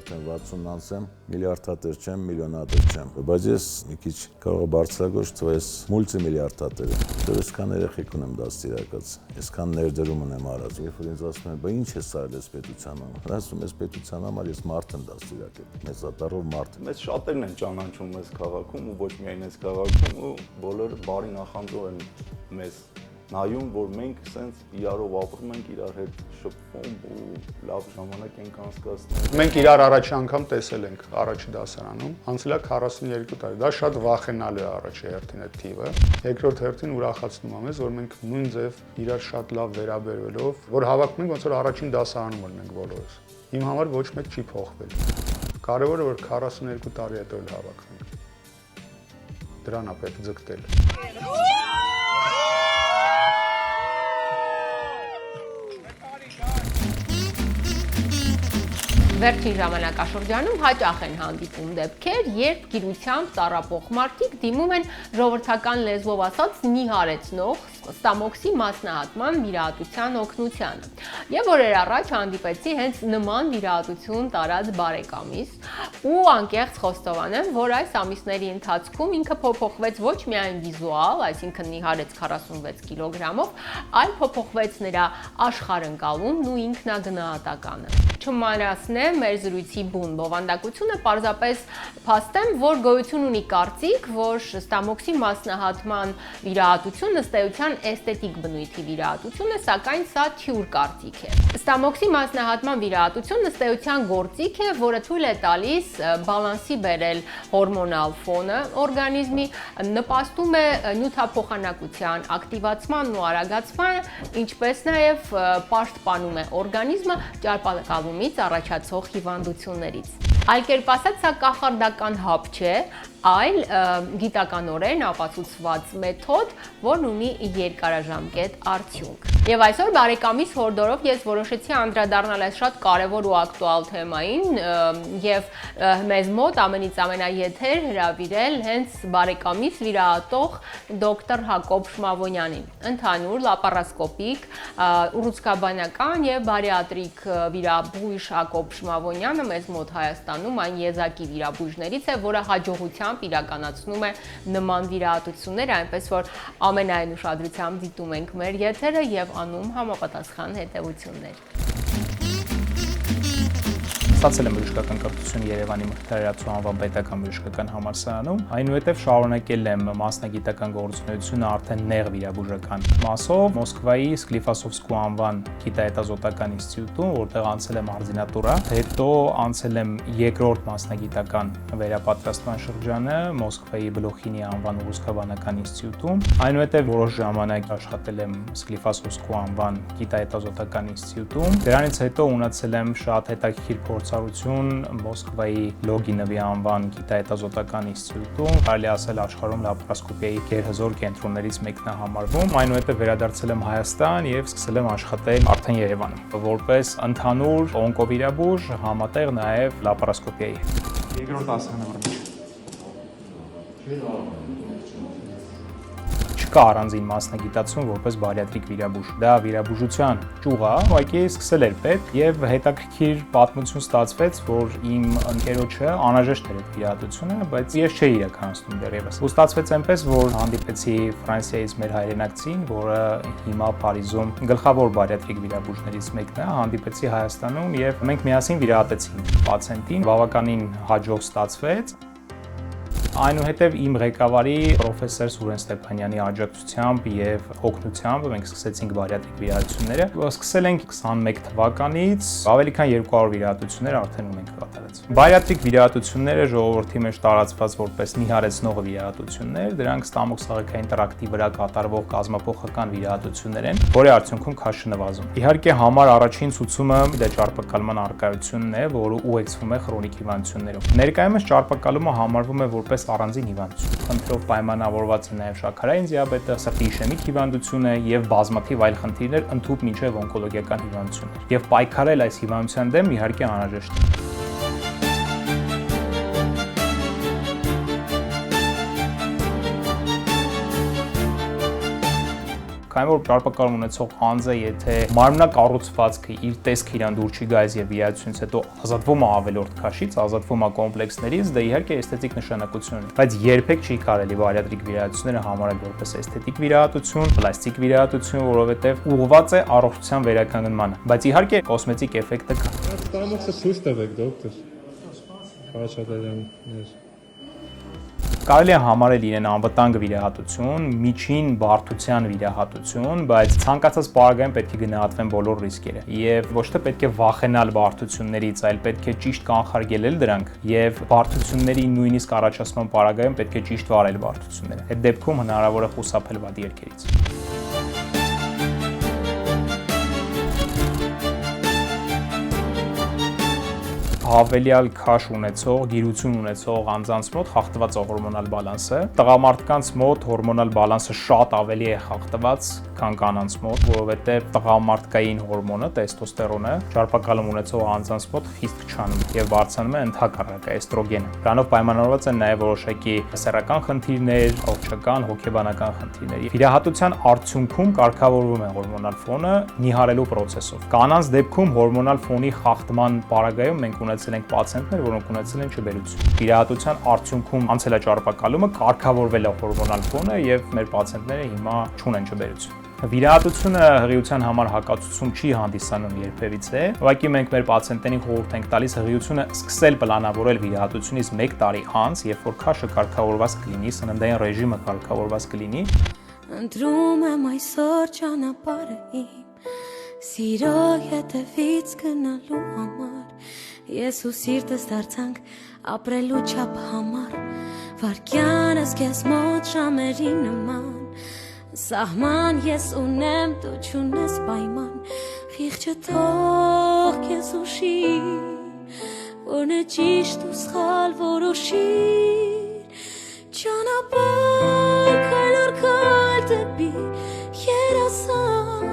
Արդեն 60 անցեմ, միլիարդատեր չեմ, միլիոնատեր չեմ, բայց ես մի քիչ կարող բարձրագույն թվես մուլտիմիլիարդատեր եմ։ Դեռ այսքան երեխեք ունեմ դաստիարակած, այսքան ներդրում ունեմ արած։ Երբ որ ինձ ասում են, բա ինչ ես արել այս պետության համար, ասում ես պետության համար ես մարդ եմ դաստիարակել, մեծ ատառով մարդ։ Մեզ շատերն են ճանաչում այս քաղաքում ու ոչ միայն այս քաղաքում ու բոլորը բարի նախանձով են մեզ նայում, որ մենք սենց իրարով ապրում ենք, իրար հետ շփվում ու լավ ժամանակ ենք անցկացնում։ Մենք իրար առաջի անգամ տեսել ենք առաջի դասարանում, անցել է 42 տարի։ Դա շատ վախենալու է առաջի հերթին այդ թիվը։ Երկրորդ հերթին ուրախացնում է մեզ, որ մենք նույն ձև իրար շատ լավ վերաբերվելով, որ հավաքվում ենք ոնց որ առաջին դասարանում ենք բոլորս։ Իմ համար ոչ մեկ չի փոխվել։ Կարևորը որ 42 տարի հետո էլ հավաքվենք։ Դրան է պետք ձգտել։ Վերջին ժամանակաշրջանում հաճախ են հանդիպում դեպքեր, երբ գիտությամբ տառապող մարդիկ դիմում են ժողովրդական լեզվով ասած նիհարեցնող ստամոքսի մասնահատման վիրահատության օգնությանը։ Եվ օրեր առաջ հանդիպեցի հենց նման վիրահատություն տարած բարեկամիս ու անկեղծ խոստովանեմ, որ այս ամիսների ընթացքում ինքը փոփոխվեց ոչ միայն վիզուալ, այսինքն նիհարեց 46 կիլոգրամով, այլ փոփոխվեց նրա աշխարհընկալումն ու ինքնագնահատականը։ չմանրացնեմ մեր զրույցի բուն բովանդակությունը, պարզապես փաստեմ, որ գոյություն ունի կարծիք, որ ստամոքսի մասնահատման վիրահատությունը ըստ էության էսթետիկ բնույթի վիրահատություն է, սակայն սա թյուր կարծիք է։ Ստամոքսի մասնահատման վիրահատությունը ըստ էության գործիք է, որը թույլ է տալիս բալանսի բերել հորմոնալ ֆոնը օրգանիզմի, նպաստում է նյութափոխանակության ակտիվացմանն ու արագացմանը, ինչպես նաև պաշտպանում է օրգանիզմը ճարպակալումից առաջացող հիվանդություններից։ Այլ կերպ ասած, սա կախարդական հապ չէ, այլ գիտականորեն ապացուցված մեթոդ, որն ունի երկարաժամկետ արդյունք։ Եվ այսօր բարեկամիս հորդորով ես որոշեցի անդրադառնալ այս շատ կարևոր ու ակտուալ թեմային եւ մեզ մոտ ամենից ամենաեթեր հրավիրել հենց բարեկամիս վիրահատող դոկտոր Հակոբ Շմավոնյանին։ Ընդհանուր լապարասկոպիկ, ուռուցքաբանական եւ բարիատրիկ վիրաբույժ Հակոբ Շմավոնյանը մեզ մոտ Հայաստանում այն եզակի վիրաբույժներից է, որը հաջողությամբ իրականացնում է նման վիրահատություններ, այնպես որ ամենայն ուշադրությամբ դիտում ենք մեր եթերը եւ անում համապատասխան հետեւություններ։ Ստացել եմ բժշկական կրթություն Երևանի Մխիթարերացու անվան պետական բժշկական համալսարանում, այնուհետև շարունակել եմ մասնագիտական գործունեությունը արդեն նեղ վիրաբուժական մասով Մոսկվայի Սկլիֆասովսկու անվան գիտահետազոտական ինստիտուտում, որտեղ անցել եմ արձինատուրա, հետո անցել եմ երկրորդ մասնագիտական վերապատրաստման շրջանը Մոսկվայի Բլոխինի անվան ուռուցքաբանական ինստիտուտում, այնուհետև որոշ ժամանակ աշխատել եմ Սկլիֆասովսկու անվան գիտահետազոտական ինստիտուտում, դրանից հետո ունեցել եմ շատ հետաքրքիր փորձառություն Մոսկվայի Լոգինովի անվան գիտահետազոտական ինստիտուտում, կարելի ասել աշխարհում լապարասկոպիայի գերհզոր կենտրոններից մեկն է համարվում, այնուհետև վերադարձել եմ Հայաստան եւ սկսել եմ աշխատել արդեն Երևանում որպես ընդհանուր օնկովիրաբույժ, համատեղ նաեւ լապարասկոպիայի։ Երկրորդ ասանավարիչ։ Չկա առանձին մասնագիտացում որպես բարիատրիկ վիրաբույժ։ Դա վիրաբուժության ճյուղ է, ուղղակի սկսել էր պետք եւ հետաքրքիր պատմություն ստացվեց, որ իմ ընկերոջը անհրաժեշտ էր այդ վիրահատությունը, բայց ես չէի իրականացնում դեռևս։ Ու ստացվեց այնպես, որ հանդիպեցի Ֆրանսիայից մեր հայրենակցին, որը հիմա Փարիզում գլխավոր բարիատրիկ վիրաբույժներից մեկն է, հանդիպեցի Հայաստանում եւ մենք միասին վիրահատեցինք պացիենտին, բավականին հաջող ստացվեց։ Այնուհետև իմ ղեկավարի պրոֆեսոր Սուրեն Ստեփանյանի աջակցությամբ եւ օգնությամբ մենք սկսեցինք բարիատրիկ վիրահատությունները։ Սկսել ենք 21 թվականից, ավելի քան 200 վիրահատություններ արդեն ունենք կատարած։ Բարիատրիկ վիրահատությունները ժողովրդի մեջ տարածված որպես նիհարեցնող վիրահատություններ, դրանք ստամոքսաղեքային տրակտի վրա կատարվող կազմափոխական վիրահատություններ են, որի արդյունքում քաշը նվազում։ Իհարկե համար առաջին ցուցումը դա ճարպակալման առկայությունն է, որը ուղեկցվում է քրոնիկ հիվանդություններով։ Ներկայումս ճարպակալումը համարվում է որպես առանձին հիվանդություն։ Խնդրով պայմանավորված է նաև շաքարային դիաբետը, սրտի իշեմիկ հիվանդությունը եւ բազմաթիվ այլ խնդիրներ, ընդհանուր մինչեւ օնկոլոգիական հիվանդություններ։ Եվ պայքարել այս հիվանդության դեմ իհարկե անհրաժեշտ է։ Քանի որ ճարպակալում ունեցող անձը, եթե մարմնակառուցվածքը իր տեսքը իրան դուր չի գալիս եւ վիրահատությունից հետո ազատվում է ավելորդ քաշից, ազատվում է կոմպլեքսներից, դա իհարկե էսթետիկ նշանակություն ունի, բայց երբեք չի կարելի բարիատրիկ վիրահատությունները համարել որպես էսթետիկ վիրահատություն, պլաստիկ վիրահատություն, որովհետեւ ուղղված է առողջության վերականգնմանը, բայց իհարկե կոսմետիկ էֆեկտը կա։ Ստամոքսը ցույց տվեք, դոկտոր։ Խաչատուրյաններ։ Կարելի է համարել իրեն անվտանգ վիրահատություն, միջին բարդության վիրահատություն, բայց ցանկացած պարագայում պետք է գնահատվեն բոլոր ռիսկերը։ Եվ ոչ թե պետք է վախենալ բարդություններից, այլ պետք է ճիշտ կանխարգելել դրանք եւ բարդությունների նույնիսկ առաջացման պարագայում պետք է ճիշտ վարել բարդությունները։ Այդ դեպքում հնարավոր է խուսափել վատ երգերից։ Հավելյալ քաշ ունեցող, գիրություն ունեցող անձանց մոտ խախտված է հորմոնալ բալանսը։ Տղամարդկանց մոտ հորմոնալ բալանսը շատ ավելի է խախտված, քան կանանց մոտ, որովհետև տղամարդկային հորմոնը, տեստոստերոնը, ճարպակալում ունեցող անձանց մոտ խիստ քչանում եւ բարձրանում է ընդհակառակը էստրոգենը։ Դրանով պայմանավորված են նաեւ որոշակի սեռական խնդիրներ, առողջական, հոգեբանական խնդիրներ։ Վիրահատության արդյունքում կարգավորվում է հորմոնալ ֆոնը նիհարելու պրոցեսով։ Կանանց դեպքում հորմոնալ ֆոնի խախտման պարագայում մենք ունեցել ենք պացիենտներ, որոնք ունեցել են չբերություն։ Վիրահատության արդյունքում անցել է ճարպակալումը, կարգավորվել է հորմոնալ ֆոնը եւ մեր պացիենտները հիմա չունեն չբերություն։ Վիրահատությունը հղիության համար հակացություն չի հանդիսանում երբևիցե, ուղղակի մենք մեր պացիենտներին խորհուրդ ենք տալիս հղիությունը սկսել պլանավորել վիրահատությունից 1 տարի անց, երբ որ քաշը կարգավորված կլինի, սննդային ռեժիմը կարգավորված կլինի։ Ընտրում եմ այսօր ճանապարհը իմ, սիրո հետևից գնալու համար, ես ու սիրտս դարձանք ապրելու չափ համար, վարկյանս քեզ մոտ ժամերի նման, սահման ես ունեմ, դու չունես պայման, խիղճը թող քեզ ուշի, որն է ճիշտ ու սխալ որոշիր, ճանապարհ քայլոր քայլ դեպի երազանք,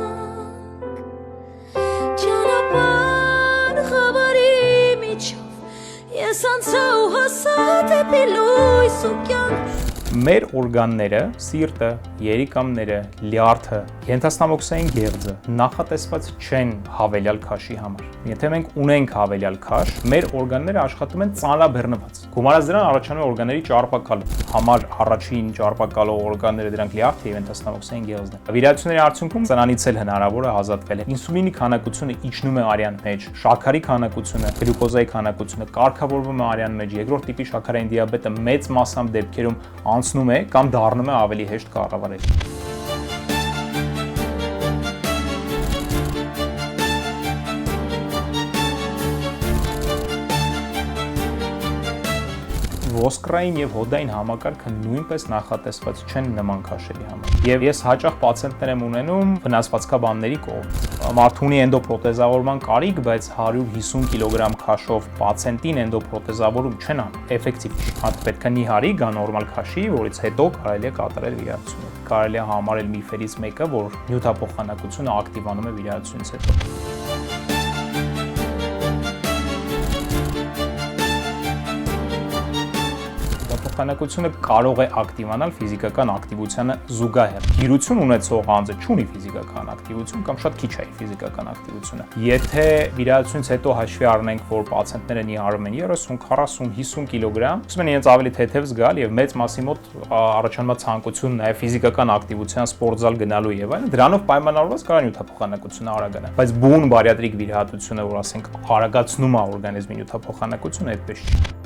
ճանապարհ խավարի միջով ես անցա ու հասա դեպի լույս ու կյանք։ Մեր օրգանները, սիրտը, երիկամները, լյարդը, ենթաստամոքսային գեղձը նախատեսված չեն հավելյալ քաշի համար։ Եթե մենք ունենք հավելյալ քաշ, մեր օրգանները աշխատում են ծանրաբեռնված։ Գումարած դրան առաջանում է օրգանների ճարպակալը։ Համար առաջին ճարպակալող օրգանները դրանք լյարդը եւ ենթաստամոքսային գեղձն են։ Վիրահատությունների արդյունքում ծնանից էլ հնարավոր է ազատվել։ Ինսուլինի քանակությունը իջնում է արյան մեջ, շաքարի քանակությունը, գլյուկոզայի քանակությունը կարգավորվում է արյան մեջ, երկրորդ տիպի շաքարային դիաբետը մեծ մասամբ դեպքերում անցնում է կամ դառնում է ավելի հեշտ կառավարել։ Ոսկրային եւ հոդային համակարգը նույնպես նախատեսված չեն նման քաշերի համար։ Եվ ես հաճախ պացիենտներ եմ ունենում վնասվածքաբանների կողմից։ Մարդու ունի էնդոպրոթեզավորման կարիք, բայց 150 կիլոգրամ քաշով պացիենտին էնդոպրոթեզավորում չեն անում, էֆեկտիվ չի։ Հատ պետք է նիհարի գա նորմալ քաշի, որից հետո կարելի է կատարել վիրահատությունը։ Կարելի է համարել միֆերից մեկը, որ նյութափոխանակությունը ակտիվանում է վիրահատությունից հետո։ Փոխանակությունը կարող է ակտիվանալ ֆիզիկական ակտիվությանը զուգահեռ։ Գիրություն ունեցող անձը չունի ֆիզիկական ակտիվություն կամ շատ քիչ է ֆիզիկական ակտիվությունը։ Եթե վիրահատությունից հետո հաշվի առնենք, որ պացիենտները նիհարում են 30, 40, 50 կիլոգրամ, ուսում են իրենց ավելի թեթև զգալ եւ մեծ մասի մոտ առաջանում է ցանկություն նաեւ ֆիզիկական ակտիվության սպորտզալ գնալու եւ այլն, դրանով պայմանավորված կարող է նյութափոխանակությունը արագանա։ Բայց բուն բարիատրիկ վիրահատությունը, որ ասենք արագացնում է օրգանիզմի նյութափոխանակությունը, այդպես չի։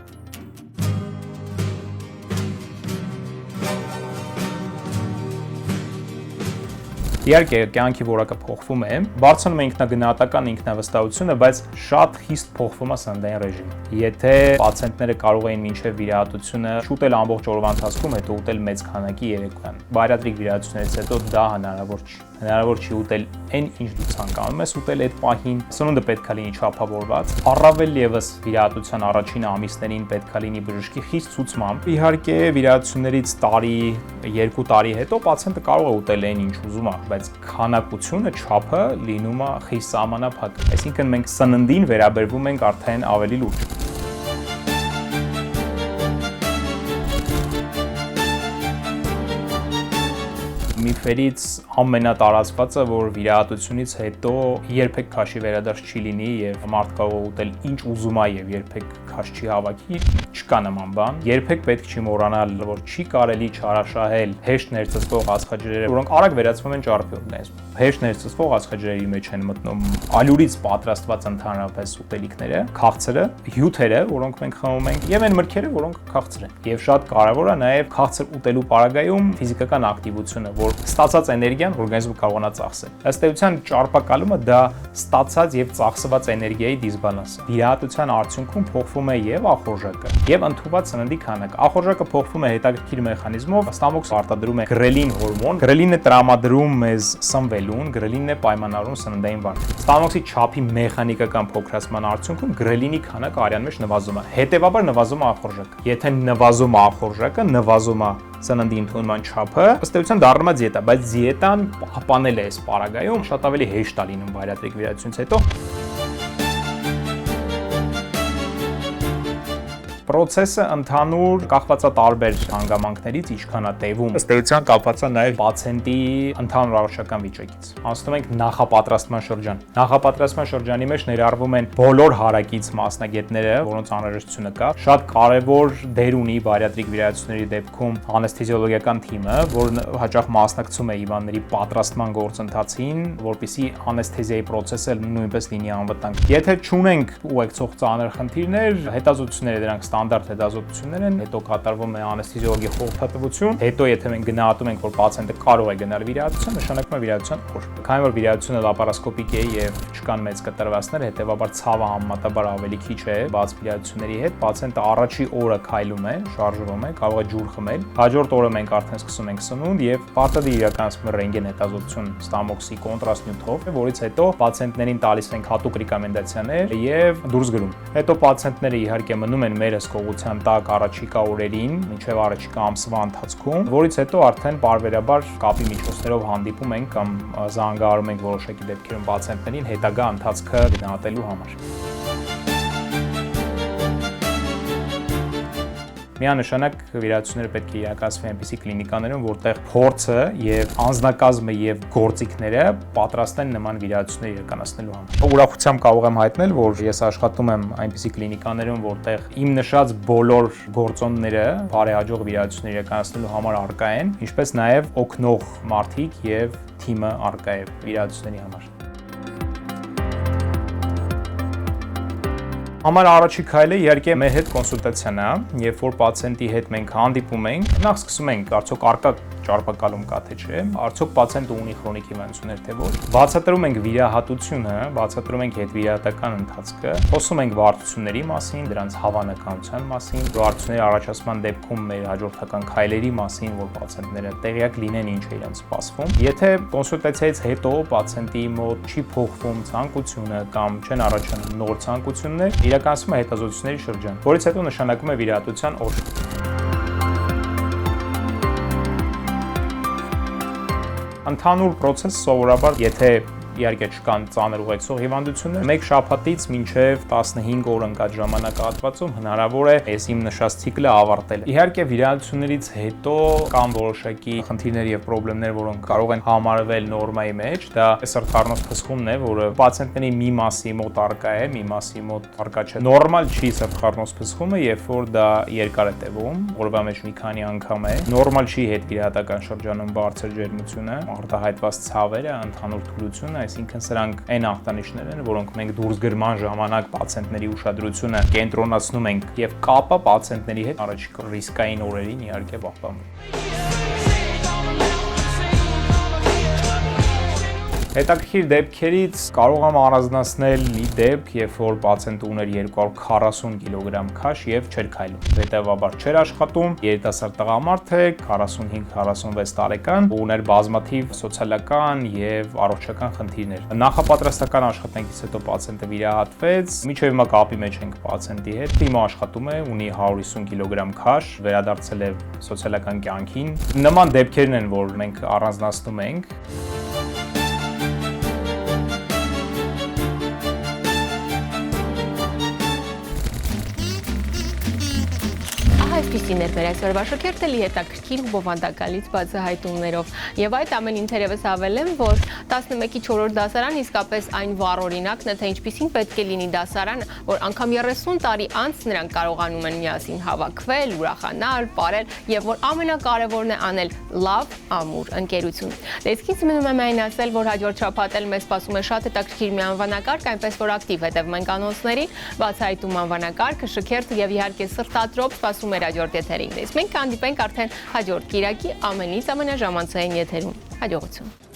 Իհարկե, կյանքի որակը փոխվում է, բարձրանում է ինքնագնահատական ինքնավստահությունը, բայց շատ խիստ փոխվում է սննդային ռեժիմը։ Եթե պացիենտները կարող էին մինչև վիրահատությունը շուտել ամբողջ օրվա ընթացքում, հետո ուտել մեծ քանակի երեկոյան, բարիատրիկ վիրահատությունից հետո դա հնարավոր չի։ Հնարավոր չի ուտել այն, ինչ դու ցանկանում ես ուտել այդ պահին։ Սնունդը պետք է լինի չափավորված։ Առավել եւս վիրահատության առաջին ամիսներին պետք է լինի բժշկի խիստ ցուցմամբ։ Իհարկե, վիրահատություններից տարի, 2 տարի հետո պացիենտը կարող է ուտել այն, ինչ ուզում է, բայց քանակությունը, չափը լինում է խիստ սահմանափակ։ Այսինքն մենք սննդին վերաբերվում ենք արդեն ավելի լուրջ։ Միֆերից ամենատարածվածը, որ վիրահատությունից հետո երբեք քաշի վերադարձ չի լինի եւ մարդ կարող է ուտել ինչ ուզում է եւ երբեք քաշ չի հավաքի, չկա նման բան։ Երբեք պետք չի մոռանալ, որ չի կարելի չարաշահել հեշտ ներծծվող ածխաջրերը, որոնք արագ վերածվում են ճարպի օրգանիզմում։ Հեշտ ներծծվող ածխաջրերի մեջ են մտնում ալյուրից պատրաստված ընդհանրապես ուտելիքները, քաղցրը, հյութերը, որոնք մենք խմում ենք, եւ այն մրգերը, որոնք քաղցր են։ Եվ շատ կարեւոր է նաեւ քաղցր ուտելու պարագայում ֆիզիկական ակտիվությունը, որ ստացած էներգիան օրգանիզմը կարողանա ծախսել։ Ըստ էության ճարպակալումը դա ստացած եւ ծախսված էներգիայի դիսբալանսը։ Վիրահատության արդյունքում փոխվում է եւ ախորժակը, եւ ընդունված սննդի քանակը։ Ախորժակը փոխվում է հետաքրքիր մեխանիզմով, ստամոքսը արտադրում է գրելին հորմոն, գրելինը տրամադրում մեզ սնվելուն, գրելինն է պայմանավորում սննդային վարքը։ Ստամոքսի չափի մեխանիկական փոքրացման արդյունքում գրելինի քանակը արյան մեջ նվազում է։ Հետևաբար նվազում է ախորժակը։ Եթե նվազում է ախորժակը, նվազում է սննդի ընդունման չափը, ըստ էության դառնում է դիետա, բայց դիետան պահպանել է այս պարագայում շատ ավելի հեշտ է լինում բարիատրիկ վիրահատությունից հետո։ Պրոցեսը ընդհանուր կախված է տարբեր հանգամանքներից, ինչքան է տևում։ Ըստ էության կապված է նաև պացիենտի ընդհանուր առողջական վիճակից։ Անցնում ենք նախապատրաստման շրջան։ Նախապատրաստման շրջանի մեջ ներառվում են բոլոր հարակից մասնագետները, որոնց անհրաժեշտությունը կա։ Շատ կարևոր դեր ունի բարիատրիկ վիրահատությունների դեպքում անեսթեզիոլոգիական թիմը, որն հաճախ մասնակցում է հիվանդների պատրաստման գործընթացին, որպեսզի անեսթեզիայի process-ը նույնպես լինի անվտանգ։ Եթե չունենք ուղեկցող ծանր խնդիրներ, հետազոտությունները դրանք ստանդարտ հետազոտություններ են, հետո կատարվում է անեսթեզիոլոգի խորհրդատվություն, հետո եթե մենք գնահատում ենք, որ պացիենտը կարող է գնալ վիրահատության, նշանակում է վիրահատության օր։ Քանի որ վիրահատությունը լապարասկոպիկ է եւ չկան մեծ կտրվածքներ, հետեւաբար ցավը համեմատաբար ավելի քիչ է բաց վիրահատությունների հետ, պացիենտը առաջի օրը քայլում է, շարժվում է, կարող է ջուր խմել։ Հաջորդ օրը մենք արդեն սկսում ենք սնունդ եւ պարտադիր իրականացում ենք ռենտգեն հետազոտություն ստամոքսի կոնտրաստ նյութով, որից հետո պացիենտներին տալիս ենք հատուկ ռեկոմենդացիաներ եւ դուրս գրում։ Հետո պացիենտները իհարկե մնում են մեր հսկողության տակ առաջիկա օրերին, մինչեւ առաջիկա ամսվա ընթացքում, որից հետո արդեն պարբերաբար կապի միջոցներով հանդիպում ենք կամ զանգահարում ենք որոշակի դեպքերում պացիենտներին հետագա ընթացքը գնահատելու համար։ Միանշանակ վիրահատությունները պետք է իրականացվեն այնպիսի կլինիկաներում, որտեղ փորձը եւ անձնակազմը եւ գործիքները պատրաստ են նման վիրահատություններ իրականացնելու համար։ Ուրախությամբ կարող եմ հայտնել, որ ես աշխատում եմ այնպիսի կլինիկաներում, որտեղ իմ նշած բոլոր գործոնները բարեհաջող վիրահատություններ իրականացնելու համար առկա են, ինչպես նաեւ օգնող մարդիկ եւ թիմը առկա է վիրահատությունների համար։ Համար առաջի քայլը իհարկե մեր հետ կոնսուլտացիան է, երբ որ պացիենտի հետ մենք հանդիպում ենք, նախ սկսում ենք արդյոք առկա ճարպակալում կա թե չէ, արդյոք պացիենտը ունի քրոնիկ հիվանդություններ թե ոչ։ Բացատրում ենք վիրահատությունը, բացատրում ենք հետվիրահատական ընթացքը, խոսում ենք վարդությունների մասին, դրանց հավանականության մասին, վարդությունների առաջացման դեպքում մեր հաջորդական քայլերի մասին, որ պացիենտները տեղյակ լինեն ինչ է իրենց սպասվում։ Եթե կոնսուլտացիայից հետո պացիենտի մոտ չի փոխվում ցանկությունը կամ չեն առաջանում նոր ցանկություններ, իրականացվում է հետազոտությունների շրջան, որից հետո նշանակում է վիրահատության օր։ Ընդհանուր process սովորաբար, եթե իհարկե չկան ծանր ուղեկցող հիվանդություններ, 1 շաբաթից մինչև 15 օր ընկած ժամանակահատվածում հնարավոր է այս իմ նշած ցիկլը ավարտել։ Իհարկե վիրահատություններից հետո կան որոշակի խնդիրներ եւ խնդիրներ, որոնք կարող են համարվել նորմայի մեջ, դա սրտխառնոց փսխումն է, որը պացիենտների մի մասի մոտ առկա է, մի մասի մոտ առկա չէ։ Նորմալ չի սրտխառնոց փսխումը, երբ որ դա երկար է տևում, օրվա մեջ մի քանի անգամ է։ Նորմալ չի հետվիրահատական շրջանում բարձր ջերմությունը, արտահայտված ցավերը, ընդհանուր թուլությունը, այսինքն սրանք այն ախտանիշներ են, որոնք մենք դուրսգրման ժամանակ պացիենտների ուշադրությունը կենտրոնացնում ենք եւ կապը պացիենտների հետ առաջիկա ռիսկային օրերին իհարկե պահպանում։ Հետաքրքիր դեպքերից կարող եմ առանձնացնել մի դեպք, երբ որ պացիենտը ուներ 240 կիլոգրամ քաշ եւ չէր քայլում։ Հետեւաբար չէր աշխատում, երիտասարդ տղամարդ է, 45-46 տարեկան, ուներ բազմաթիվ սոցիալական եւ առողջական խնդիրներ։ Նախապատրաստական աշխատանքից հետո պացիենտը վիրահատվեց, մինչեւ հիմա կապի մեջ ենք պացիենտի հետ։ Հիմա աշխատում է, ունի 150 կիլոգրամ քաշ, վերադարձել է սոցիալական կյանքին։ Նման դեպքերն են, որ մենք առանձնացնում ենք։ Այսպիսին էր մեր այսօրվա շքերթը լի հետաքրքիր ու բովանդակալից բացահայտումներով։ Եվ այդ ամենին թերևս հավելեմ, որ 11-ի 4-րդ դասարան իսկապես այն վառ օրինակն է, թե ինչպիսին պետք է լինի դասարանը, որ անգամ 30 տարի անց նրանք կարողանում են միասին հավաքվել, ուրախանալ, ապրել եւ որ ամենակարևորն է անել լավ, ամուր ընկերություն։ Լեսքից մնում է միայն ասել, որ հաջորդ շաբաթ մեզ սպասում է շատ հետաքրքիր մի անվանակարգ, այնպես որ ակտիվ հետևում ենք անոնսներին, բացահայտում անվանակարգը, շքերթը եւ իհարկե սրտատրոփ սպասում է հաջորդ եթերին։ Մենք կհանդիպենք արդեն հաջորդ կիրակի ամենից ամենաժամանցային եթերում։ Հաջողություն։